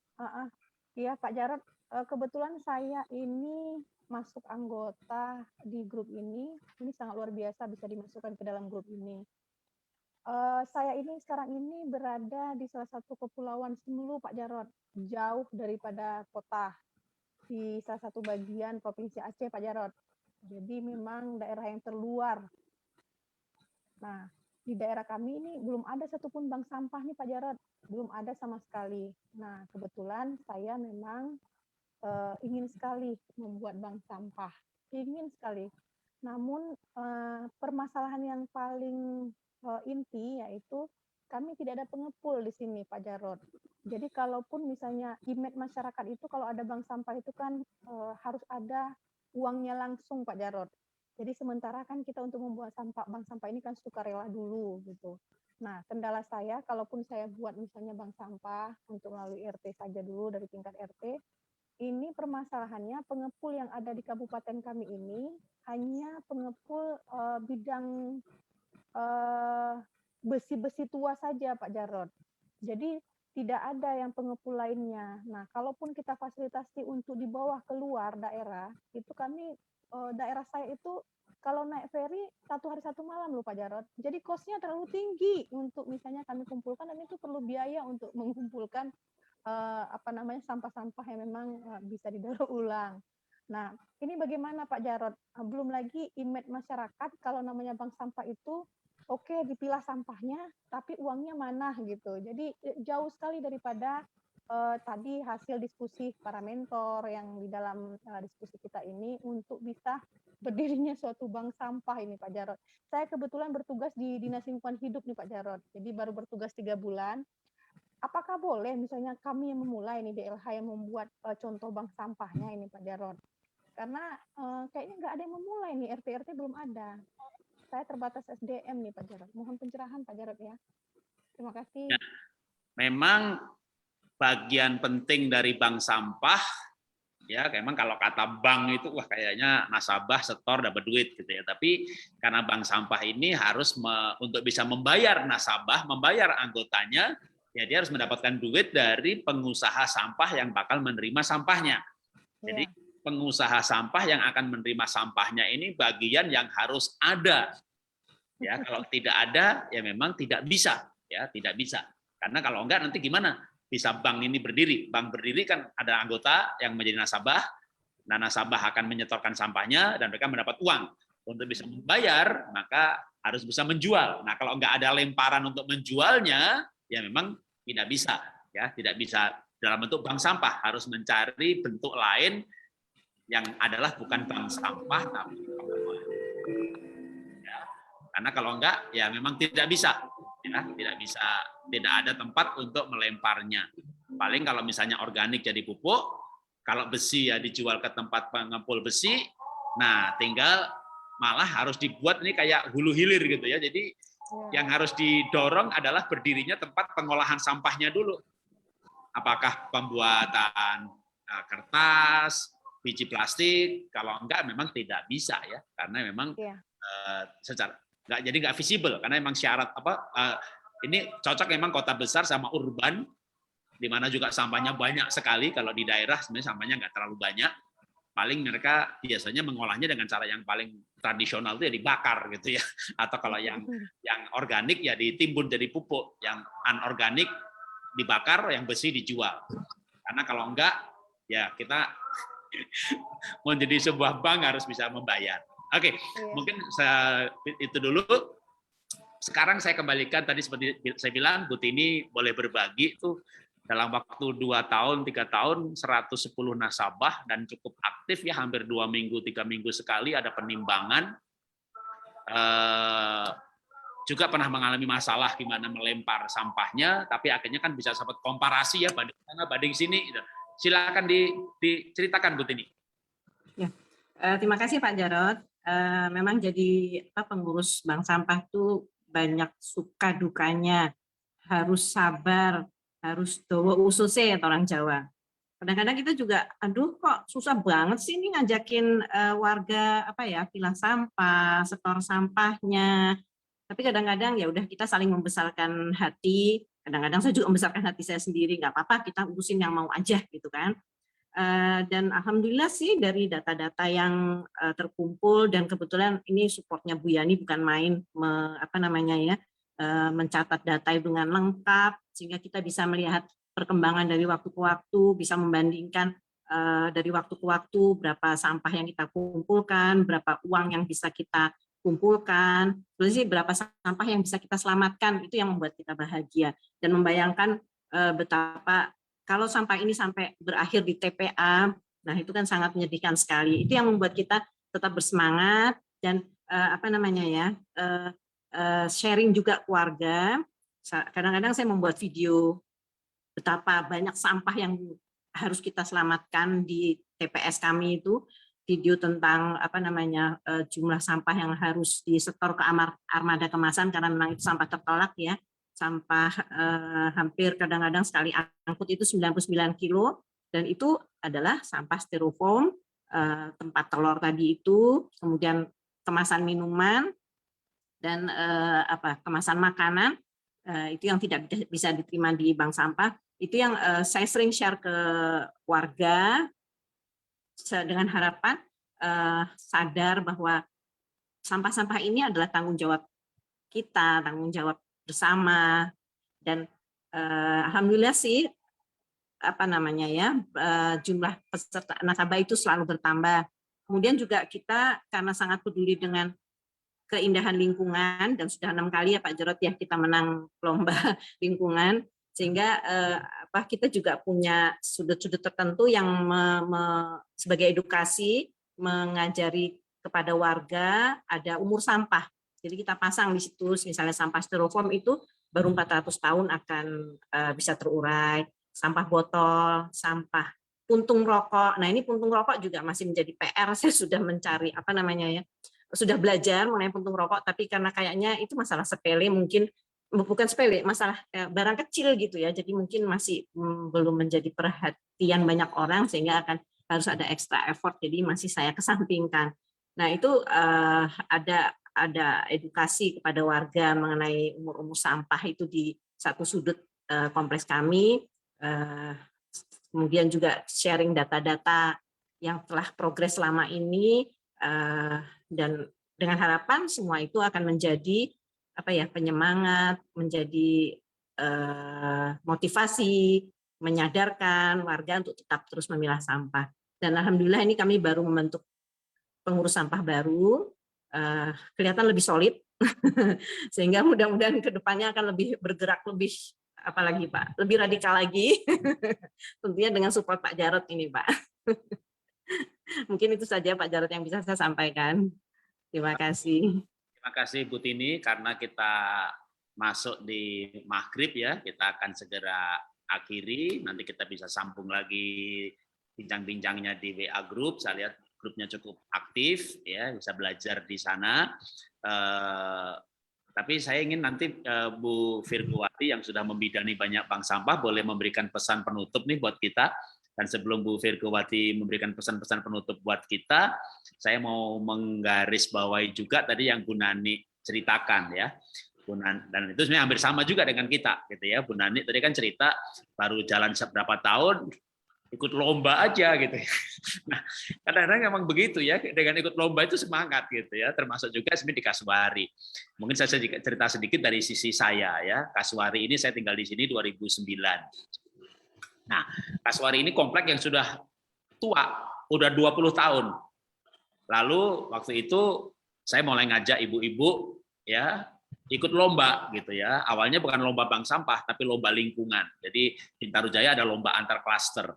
Iya Pak Jarod, kebetulan saya ini masuk anggota di grup ini sangat luar biasa bisa dimasukkan ke dalam grup ini. Saya ini sekarang ini berada di salah satu kepulauan Semelu Pak Jarod, jauh daripada kota, di salah satu bagian Provinsi Aceh Pak Jarod. Jadi memang daerah yang terluar. Nah, di daerah kami ini belum ada satupun bank sampah nih Pak Jarod, belum ada sama sekali. Nah, kebetulan saya memang ingin sekali membuat bank sampah, ingin sekali. Namun permasalahan yang paling inti yaitu kami tidak ada pengepul di sini Pak Jarod. Jadi kalaupun misalnya image masyarakat itu kalau ada bank sampah itu kan harus ada uangnya langsung Pak Jarod. Jadi sementara kan kita untuk membuat bank sampah ini kan sukarela dulu gitu. Nah, kendala saya kalaupun saya buat misalnya bank sampah untuk melalui RT saja dulu dari tingkat RT, ini permasalahannya pengepul yang ada di kabupaten kami ini hanya pengepul bidang besi-besi tua saja Pak Jarod. Jadi tidak ada yang pengepul lainnya. Nah, kalaupun kita fasilitasi untuk di bawah keluar daerah, itu kami daerah saya itu kalau naik ferry 1 hari 1 malam loh Pak Jarod. Jadi cost-nya terlalu tinggi untuk misalnya kami kumpulkan dan itu perlu biaya untuk mengumpulkan sampah-sampah yang memang bisa didaur ulang. Nah, ini bagaimana Pak Jarod? Belum lagi image masyarakat kalau namanya bank sampah itu oke, dipilah sampahnya, tapi uangnya mana gitu. Jadi jauh sekali daripada tadi hasil diskusi para mentor yang di dalam diskusi kita ini untuk bisa berdirinya suatu bank sampah ini Pak Jarod. Saya kebetulan bertugas di Dinas Lingkungan Hidup nih Pak Jarod. Jadi baru bertugas 3 bulan. Apakah boleh misalnya kami yang memulai nih DLH yang membuat contoh bank sampahnya ini Pak Jarod? Karena kayaknya nggak ada yang memulai nih, RT-RT belum ada. Saya terbatas SDM nih Pak Jarod. Mohon pencerahan Pak Jarod ya. Terima kasih. Ya, memang bagian penting dari bank sampah, ya memang kalau kata bank itu wah kayaknya nasabah setor dapat duit gitu ya. Tapi karena bank sampah ini harus untuk bisa membayar nasabah, membayar anggotanya, ya dia harus mendapatkan duit dari pengusaha sampah yang bakal menerima sampahnya. Jadi pengusaha sampah yang akan menerima sampahnya ini bagian yang harus ada. Ya, kalau tidak ada ya memang tidak bisa, ya, tidak bisa. Karena kalau enggak nanti gimana? Bisa bank ini berdiri. Bank berdiri kan ada anggota yang menjadi nasabah. Nah, nasabah akan menyetorkan sampahnya dan mereka mendapat uang. Untuk bisa membayar, maka harus bisa menjual. Nah, kalau enggak ada lemparan untuk menjualnya, ya memang tidak bisa, ya, tidak bisa dalam bentuk bank sampah, harus mencari bentuk lain yang adalah bukan bank sampah tapi ya. Karena kalau enggak ya memang tidak bisa, ya, tidak bisa, tidak ada tempat untuk melemparnya. Paling kalau misalnya organik jadi pupuk, kalau besi ya dijual ke tempat pengepul besi. Nah, tinggal malah harus dibuat ini kayak hulu hilir gitu ya. Jadi yang harus didorong adalah berdirinya tempat pengolahan sampahnya dulu. Apakah pembuatan kertas, biji plastik, kalau enggak memang tidak bisa ya, karena memang secara jadi nggak visible karena emang syarat ini cocok memang kota besar sama urban, di mana juga sampahnya banyak sekali. Kalau di daerah sebenarnya sampahnya nggak terlalu banyak. Paling mereka biasanya mengolahnya dengan cara yang paling tradisional itu ya dibakar gitu ya. Atau kalau yang organik ya ditimbun jadi pupuk, yang anorganik dibakar, yang besi dijual. Karena kalau enggak ya kita mau jadi sebuah bank harus bisa membayar. Oke, mungkin itu dulu. Sekarang saya kembalikan tadi seperti saya bilang, Bu Tini boleh berbagi itu dalam waktu 2 tahun, 3 tahun, 110 nasabah dan cukup aktif ya, hampir 2 minggu, 3 minggu sekali ada penimbangan. Juga pernah mengalami masalah gimana melempar sampahnya, tapi akhirnya kan bisa sempat komparasi ya, banding sana, banding sini. Silakan diceritakan Bu Tini. Ya, terima kasih Pak Jarod. Memang jadi pengurus bank sampah itu banyak suka dukanya, harus sabar, harus dowo ususe ya orang Jawa. Kadang-kadang kita juga, aduh kok susah banget sih ini ngajakin warga pilah sampah, setor sampahnya. Tapi kadang-kadang ya udah kita saling membesarkan hati. Kadang-kadang saya juga membesarkan hati saya sendiri, nggak apa-apa kita urusin yang mau aja gitu kan. Dan alhamdulillah sih dari data-data yang terkumpul, dan kebetulan ini supportnya Bu Yani bukan main mencatat data dengan lengkap sehingga kita bisa melihat perkembangan dari waktu ke waktu, bisa membandingkan dari waktu ke waktu berapa sampah yang kita kumpulkan, berapa uang yang bisa kita kumpulkan, terus sih berapa sampah yang bisa kita selamatkan. Itu yang membuat kita bahagia dan membayangkan betapa kalau sampah ini sampai berakhir di TPA, nah itu kan sangat menyedihkan sekali. Itu yang membuat kita tetap bersemangat dan sharing juga keluarga. Kadang-kadang saya membuat video betapa banyak sampah yang harus kita selamatkan di TPS kami itu, video tentang jumlah sampah yang harus disetor ke armada kemasan karena memang itu sampah tertolak ya. Sampah hampir kadang-kadang sekali angkut itu 99 kilo, dan itu adalah sampah styrofoam, tempat telur tadi itu, kemudian kemasan minuman, dan kemasan makanan, itu yang tidak bisa diterima di bank sampah. Itu yang saya sering share ke warga dengan harapan sadar bahwa sampah-sampah ini adalah tanggung jawab kita, tanggung jawab bersama. Dan alhamdulillah sih jumlah peserta nasabah itu selalu bertambah. Kemudian juga kita karena sangat peduli dengan keindahan lingkungan, dan sudah 6 kali ya Pak Jarod ya kita menang lomba lingkungan, sehingga kita juga punya sudut-sudut tertentu yang sebagai edukasi mengajari kepada warga ada umur sampah. Jadi kita pasang di situ, misalnya sampah styrofoam itu baru 400 tahun akan bisa terurai. Sampah botol, sampah puntung rokok. Nah ini puntung rokok juga masih menjadi PR. Saya sudah mencari sudah belajar mengenai puntung rokok, tapi karena kayaknya itu masalah sepele, mungkin bukan sepele, masalah barang kecil gitu ya. Jadi mungkin masih belum menjadi perhatian banyak orang sehingga harus ada extra effort. Jadi masih saya kesampingkan. Nah itu ada edukasi kepada warga mengenai umur sampah itu di satu sudut kompleks kami, kemudian juga sharing data-data yang telah progres selama ini, dan dengan harapan semua itu akan menjadi penyemangat, menjadi motivasi, menyadarkan warga untuk tetap terus memilah sampah. Dan alhamdulillah ini kami baru membentuk pengurus sampah baru, kelihatan lebih solid, sehingga mudah-mudahan ke depannya akan lebih bergerak lebih apalagi Pak, lebih radikal lagi, tentunya dengan support Pak Jarod ini Pak. Mungkin itu saja Pak Jarod yang bisa saya sampaikan. Terima kasih. Terima kasih Bu Tini, karena kita masuk di maghrib ya, kita akan segera akhiri, nanti kita bisa sambung lagi bincang-bincangnya di WA Group. Saya lihat grupnya cukup aktif ya, bisa belajar di sana. Tapi saya ingin nanti Bu Virgowati yang sudah membidani banyak bank sampah boleh memberikan pesan penutup nih buat kita. Dan sebelum Bu Virgowati memberikan pesan-pesan penutup buat kita, saya mau menggarisbawahi juga tadi yang Bu Nani ceritakan ya. Dan itu sebenarnya hampir sama juga dengan kita gitu ya. Bu Nani tadi kan cerita baru jalan seberapa tahun ikut lomba aja gitu ya. Nah, kadang-kadang memang begitu ya, dengan ikut lomba itu semangat gitu ya, termasuk juga sebenarnya di Kasuari. Mungkin saya cerita sedikit dari sisi saya ya. Kasuari ini saya tinggal di sini 2009. Nah, Kasuari ini komplek yang sudah tua, udah 20 tahun. Lalu waktu itu saya mulai ngajak ibu-ibu ya ikut lomba gitu ya. Awalnya bukan lomba bank sampah tapi lomba lingkungan. Jadi Bintaro Jaya ada lomba antar klaster.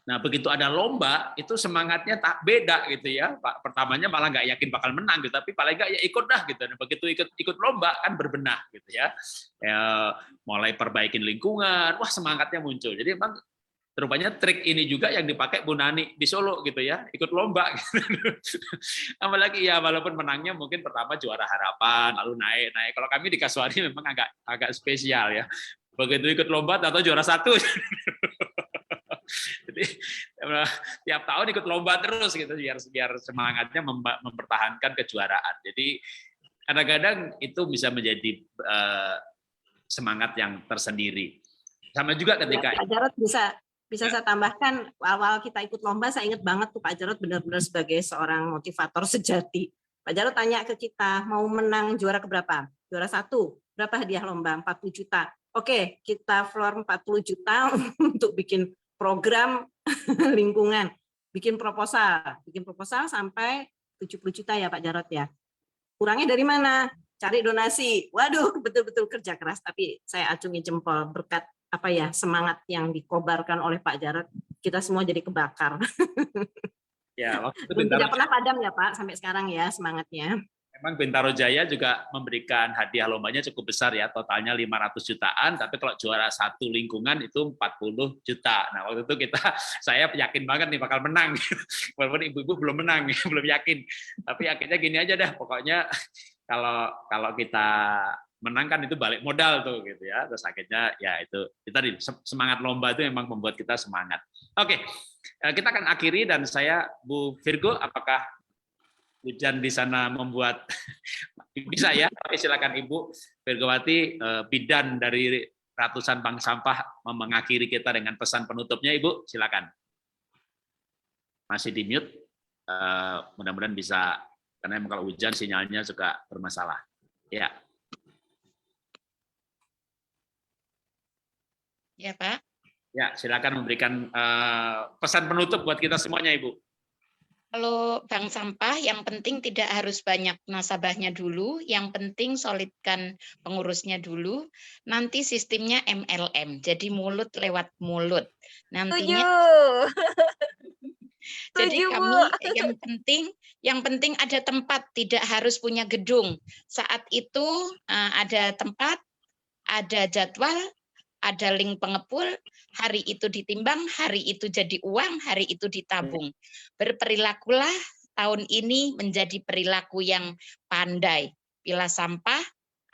Nah, begitu ada lomba itu semangatnya tak beda gitu ya. Pak, pertamanya malah nggak yakin bakal menang gitu, tapi paling nggak ya ikut dah gitu. Nah, begitu ikut lomba kan berbenah gitu ya. Mulai perbaikin lingkungan, wah semangatnya muncul. Jadi memang rupanya trik ini juga yang dipakai Bu Nani di Solo gitu ya, ikut lomba. Gitu. Apalagi ya walaupun menangnya mungkin pertama juara harapan, lalu naik. Kalau kami di Kasuari memang agak spesial ya. Begitu ikut lomba atau juara 1. Jadi tiap tahun ikut lomba terus gitu biar semangatnya mempertahankan kejuaraan. Jadi kadang-kadang itu bisa menjadi semangat yang tersendiri. Sama juga ketika Pak Jarod bisa saya tambahkan, awal kita ikut lomba, saya ingat banget tuh Pak Jarod benar-benar sebagai seorang motivator sejati. Pak Jarod tanya ke kita, mau menang juara keberapa? Juara 1, berapa hadiah lomba? 40 juta. Oke, kita floor 40 juta untuk bikin program lingkungan, bikin proposal sampai 70 juta ya Pak Jarod ya. Kurangnya dari mana? Cari donasi. Waduh, betul-betul kerja keras, tapi saya acungi jempol berkat semangat yang dikobarkan oleh Pak Jarod, kita semua jadi kebakar. ya waktu itu Tidak pernah padam ya Pak sampai sekarang ya semangatnya. Memang Bintaro Jaya juga memberikan hadiah lombanya cukup besar ya, totalnya 500 jutaan, tapi kalau juara 1 lingkungan itu 40 juta. Nah waktu itu saya yakin banget nih bakal menang, walaupun ibu-ibu belum menang, belum yakin. Tapi akhirnya gini aja dah, pokoknya kalau kita menang kan itu balik modal tuh gitu ya. Terus akhirnya ya itu tadi semangat lomba itu memang membuat kita semangat. Oke, kita akan akhiri dan saya Bu Virgo, apakah hujan di sana membuat bisa ya? Oke, silakan Ibu Virgowati, bidan dari ratusan bank sampah mengakhiri kita dengan pesan penutupnya, Ibu, silakan. Masih di mute, mudah-mudahan bisa, karena emang kalau hujan sinyalnya juga bermasalah. Ya. Ya, Pak. Ya, silakan memberikan pesan penutup buat kita semuanya, Ibu. Kalau bank sampah yang penting tidak harus banyak nasabahnya dulu, yang penting solidkan pengurusnya dulu. Nanti sistemnya MLM, jadi mulut lewat mulut. Nantinya jadi kami yang penting ada tempat, tidak harus punya gedung. Saat itu ada tempat, ada jadwal, ada link pengepul, hari itu ditimbang, hari itu jadi uang, hari itu ditabung. Berperilakulah tahun ini menjadi perilaku yang pandai. Pilah sampah,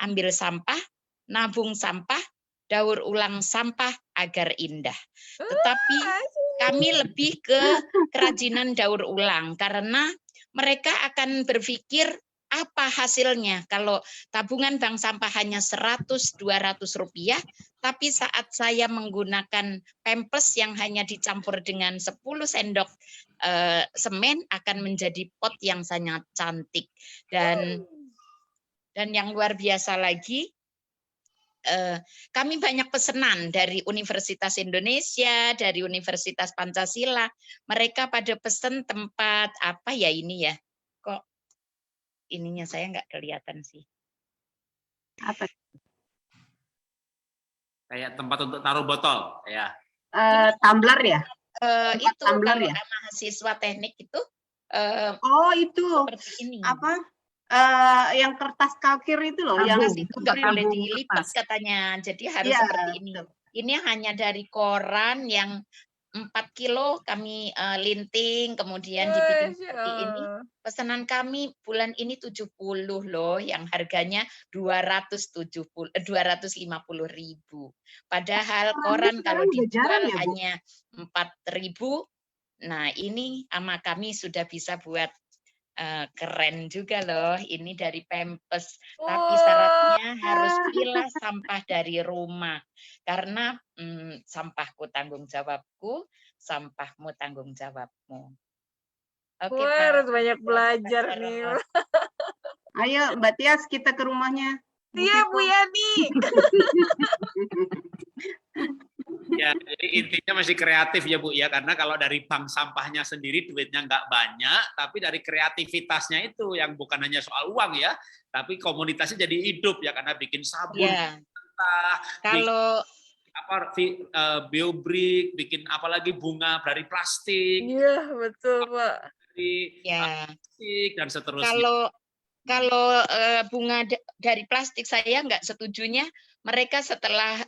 ambil sampah, nabung sampah, daur ulang sampah agar indah. Tetapi kami lebih ke kerajinan daur ulang, karena mereka akan berpikir apa hasilnya kalau tabungan bank sampah hanya 100-200 rupiah, tapi saat saya menggunakan pampers yang hanya dicampur dengan 10 sendok semen akan menjadi pot yang sangat cantik. Dan yang luar biasa lagi, kami banyak pesanan dari Universitas Indonesia, dari Universitas Pancasila. Mereka pada pesan tempat apa ya ini ya? Kok ininya saya nggak kelihatan sih. Apa? Kayak tempat untuk taruh botol, ya. Tumbler ya? Itu tumbler kalau ya? mahasiswa teknik itu. Oh itu Seperti ini. apa? Yang kertas kalkir itu loh, yang Kertas itu nggak boleh dilipat katanya, jadi harus seperti ini. Ini hanya dari koran yang 4 kilo kami linting, kemudian dibikin seperti ini. Pesanan kami bulan ini 70 loh, yang harganya 250.000. Padahal koran kalau dijual hanya 4.000. Nah ini sama kami sudah bisa buat Keren juga loh, ini dari Pampers. Tapi syaratnya harus pilah sampah dari rumah. Karena sampahku tanggung jawabku, sampahmu tanggung jawabmu. Oke, Wah, Pak. harus banyak Terima kasih, Pak belajar Jarod. nih. Ayo Mbak Tias, kita ke rumahnya Bu Iya, Bu Vito. Yani. Ya, jadi intinya masih kreatif ya Bu ya, karena kalau dari bank sampahnya sendiri duitnya nggak banyak, tapi dari kreativitasnya itu yang bukan hanya soal uang ya, tapi komunitasnya jadi hidup ya, karena bikin sabun, Ya, bikin kalau biobrick, bikin apalagi bunga dari plastik, Iya, betul, Pak. dari ya plastik dan seterusnya. kalau bunga dari plastik, saya nggak setujunya mereka setelah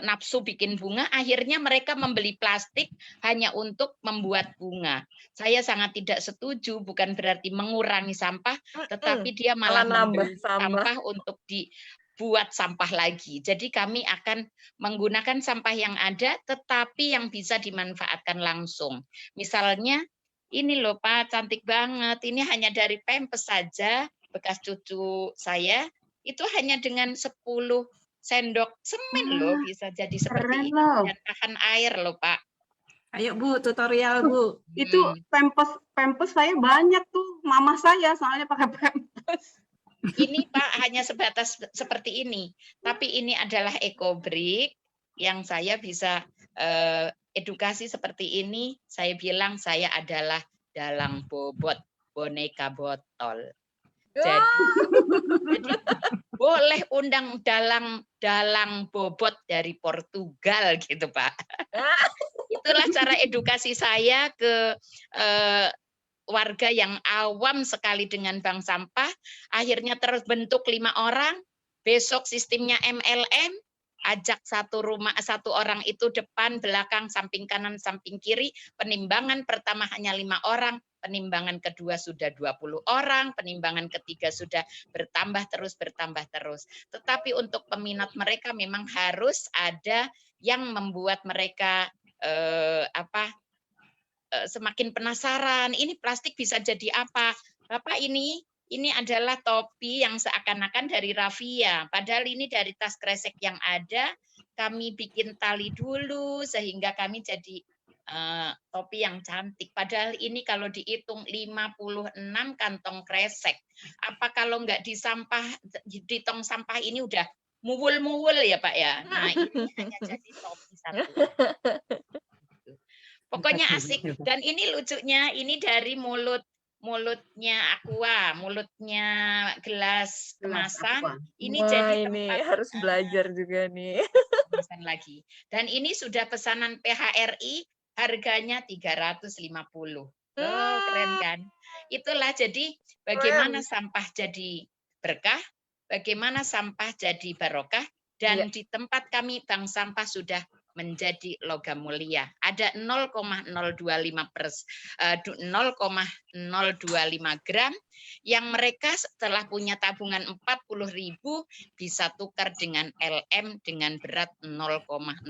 nafsu bikin bunga, akhirnya mereka membeli plastik hanya untuk membuat bunga. Saya sangat tidak setuju, bukan berarti mengurangi sampah, tetapi dia malah nambah membeli sampah. sampah untuk dibuat sampah lagi. Jadi kami akan menggunakan sampah yang ada, tetapi yang bisa dimanfaatkan langsung. Misalnya, ini loh Pak, cantik banget. Ini hanya dari Pampers saja, bekas cucu saya, itu hanya dengan 10 sendok semen loh bisa jadi seperti Keren ini. loh. Dan tahan air loh Pak. Ayo Bu, tutorial Bu. Itu Pampers saya banyak tuh, mama saya soalnya pakai Pampers. Ini Pak hanya sebatas seperti ini. Tapi ini adalah eco-brick yang saya bisa edukasi seperti ini. Saya bilang saya adalah dalang bobot, boneka botol. Jadi boleh undang dalang bobot dari Portugal gitu Pak. Itulah cara edukasi saya ke warga yang awam sekali dengan bank sampah. Akhirnya terbentuk 5 orang. Besok sistemnya MLM. Ajak satu orang itu depan, belakang, samping kanan, samping kiri. Penimbangan pertama hanya 5 orang. Penimbangan kedua sudah 20 orang, penimbangan ketiga sudah bertambah terus. Tetapi untuk peminat mereka memang harus ada yang membuat mereka semakin penasaran. Ini plastik bisa jadi apa? Bapak ini adalah topi yang seakan-akan dari raffia. Padahal ini dari tas kresek yang ada. Kami bikin tali dulu sehingga kami jadi topi yang cantik. Padahal ini kalau dihitung 56 kantong kresek. Apa kalau nggak di tong sampah ini udah muwul-muwul ya Pak ya? Nah ini hanya jadi topi satu. Pokoknya asik. Dan ini lucunya, ini dari mulutnya Aqua, mulutnya gelas kemasan. Ini Wah, jadi ini tempat harus belajar juga nih. kemasan lagi. Dan ini sudah pesanan PHRI, harganya 350. Oh, keren kan? Itulah jadi bagaimana sampah jadi berkah, bagaimana sampah jadi barokah, dan di tempat kami bank sampah sudah menjadi logam mulia. Ada 0,025 gram yang mereka setelah punya tabungan 40.000 bisa tukar dengan LM dengan berat 0,025.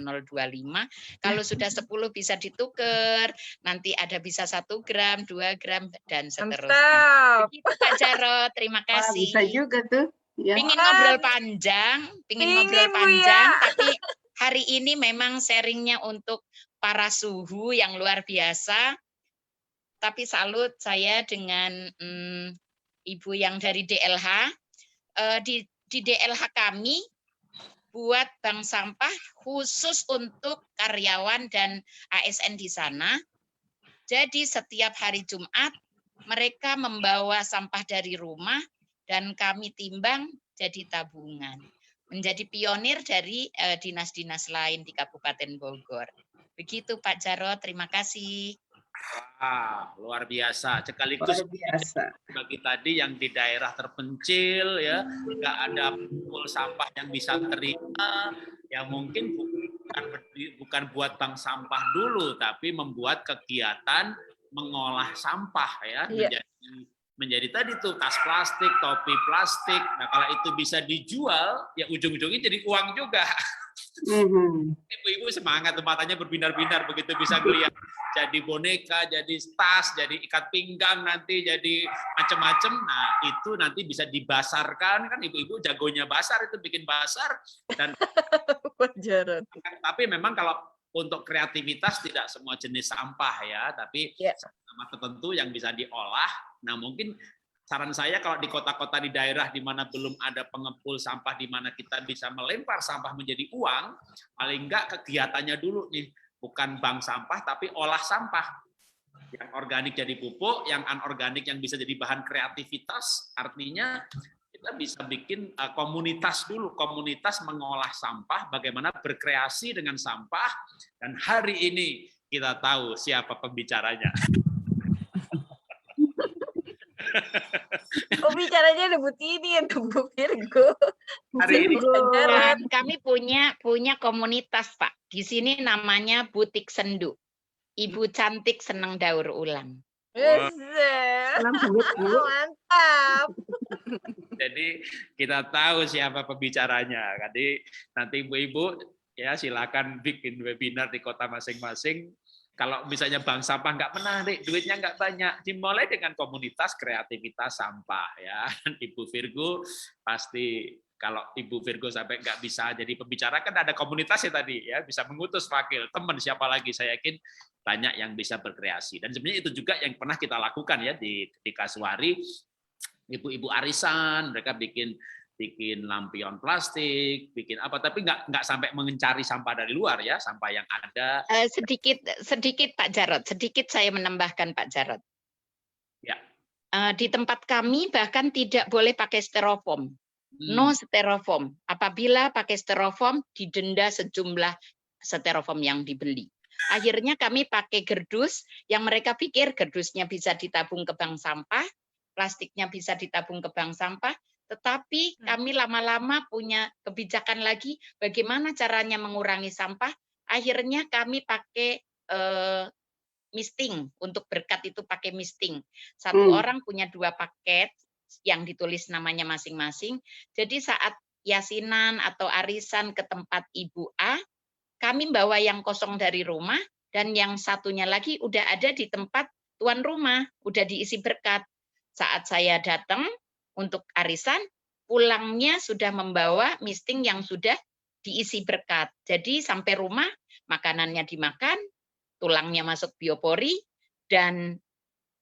Kalau sudah 10 bisa ditukar, nanti ada bisa 1 gram, 2 gram, dan seterusnya. Begitu Pak Jarod, terima kasih. Bisa juga tuh. Ya. Pingin ngobrol panjang, tapi hari ini memang sharingnya untuk para suhu yang luar biasa. Tapi salut saya dengan Ibu yang dari DLH. Di DLH kami buat bank sampah khusus untuk karyawan dan ASN di sana. Jadi setiap hari Jumat mereka membawa sampah dari rumah dan kami timbang jadi tabungan. Menjadi pionir dari dinas-dinas lain di Kabupaten Bogor. Begitu Pak Jarod, terima kasih. Luar biasa. Sekaligus bagi tadi yang di daerah terpencil ya, nggak ada pool sampah yang bisa terima, ya mungkin bukan buat bank sampah dulu, tapi membuat kegiatan mengolah sampah ya, menjadi tadi tuh tas plastik, topi plastik. Nah, kalau itu bisa dijual, ya ujung-ujungnya jadi uang juga. Ibu-ibu semangat tuh, matanya berbinar-binar begitu bisa ngeliat jadi boneka, jadi tas, jadi ikat pinggang, nanti jadi macam-macam. Nah itu nanti bisa dibasarkan, kan ibu-ibu jagonya basar, itu bikin basar. Dan Pak Jarod. tapi memang kalau untuk kreativitas tidak semua jenis sampah ya, tapi Ya. sampah tertentu yang bisa diolah. Nah mungkin saran saya kalau di kota-kota di daerah di mana belum ada pengepul sampah, di mana kita bisa melempar sampah menjadi uang, paling enggak kegiatannya dulu nih, bukan bank sampah tapi olah sampah. Yang organik jadi pupuk, yang anorganik yang bisa jadi bahan kreativitas, artinya kita bisa bikin komunitas dulu, komunitas mengolah sampah, bagaimana berkreasi dengan sampah, dan hari ini kita tahu siapa pembicaranya. Oh, bicaranya ada Bu Tini atau Bu Virgo. Hari ini Dan kami punya komunitas, Pak. Di sini namanya Butik Sendu. Ibu cantik senang daur ulang. Mantap. jadi kita tahu siapa pembicaranya. Jadi nanti ibu-ibu ya silakan bikin webinar di kota masing-masing. Kalau misalnya bank sampah nggak menarik, duitnya nggak banyak, dimulai dengan komunitas kreativitas sampah ya. Ibu Virgo pasti, kalau Ibu Virgo sampai nggak bisa jadi pembicara, kan ada komunitasnya tadi ya, bisa mengutus wakil teman siapa lagi, saya yakin banyak yang bisa berkreasi. Dan sebenarnya itu juga yang pernah kita lakukan ya di Kasuari, ibu-ibu arisan, mereka bikin lampion plastik, bikin apa, tapi nggak sampai mencari sampah dari luar ya, sampah yang ada. Sedikit Pak Jarod, sedikit saya menambahkan Pak Jarod. Ya. Di tempat kami bahkan tidak boleh pakai styrofoam. No styrofoam. Apabila pakai styrofoam didenda sejumlah styrofoam yang dibeli. Akhirnya kami pakai gerdus yang mereka pikir gerdusnya bisa ditabung ke bank sampah, plastiknya bisa ditabung ke bank sampah, tetapi kami lama-lama punya kebijakan lagi bagaimana caranya mengurangi sampah. Akhirnya kami pakai misting, untuk berkat itu pakai misting. Satu orang punya 2 paket yang ditulis namanya masing-masing. Jadi saat yasinan atau arisan ke tempat Ibu A, kami bawa yang kosong dari rumah, dan yang satunya lagi udah ada di tempat tuan rumah, udah diisi berkat. Saat saya datang untuk arisan, pulangnya sudah membawa misting yang sudah diisi berkat. Jadi sampai rumah, makanannya dimakan, tulangnya masuk biopori, dan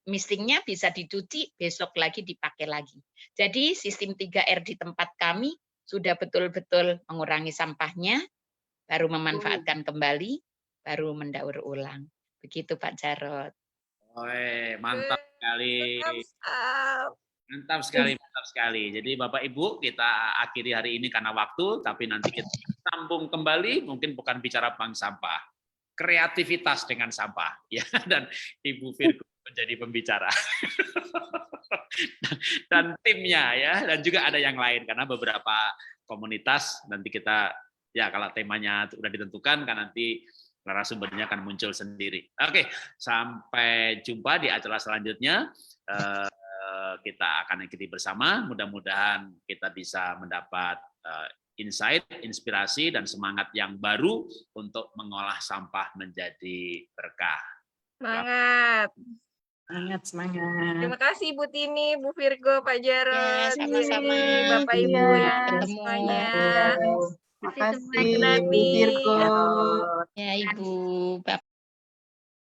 mistingnya bisa dicuci, besok lagi dipakai lagi. Jadi sistem 3R di tempat kami sudah betul-betul mengurangi sampahnya, baru memanfaatkan kembali, baru mendaur ulang. Begitu Pak Jarod. Mantap sekali. Mantap sekali. Jadi Bapak Ibu, kita akhiri hari ini karena waktu, tapi nanti kita sambung kembali, mungkin bukan bicara bank sampah, kreativitas dengan sampah, ya. Dan Ibu Virgo menjadi pembicara dan timnya ya, dan juga ada yang lain karena beberapa komunitas nanti kita ya kalau temanya sudah ditentukan kan nanti narasumbernya akan muncul sendiri. Oke, sampai jumpa di acara selanjutnya. Kita akan ikuti bersama. Mudah-mudahan kita bisa mendapat insight, inspirasi, dan semangat yang baru untuk mengolah sampah menjadi berkah. Semangat. Semangat. Terima kasih Bu Tini, Bu Virgo, Pak Jarod, Sama-sama. Bapak Ibu ya semuanya. Terima kasih, Bu Virgo. Ya Ibu, Bapak.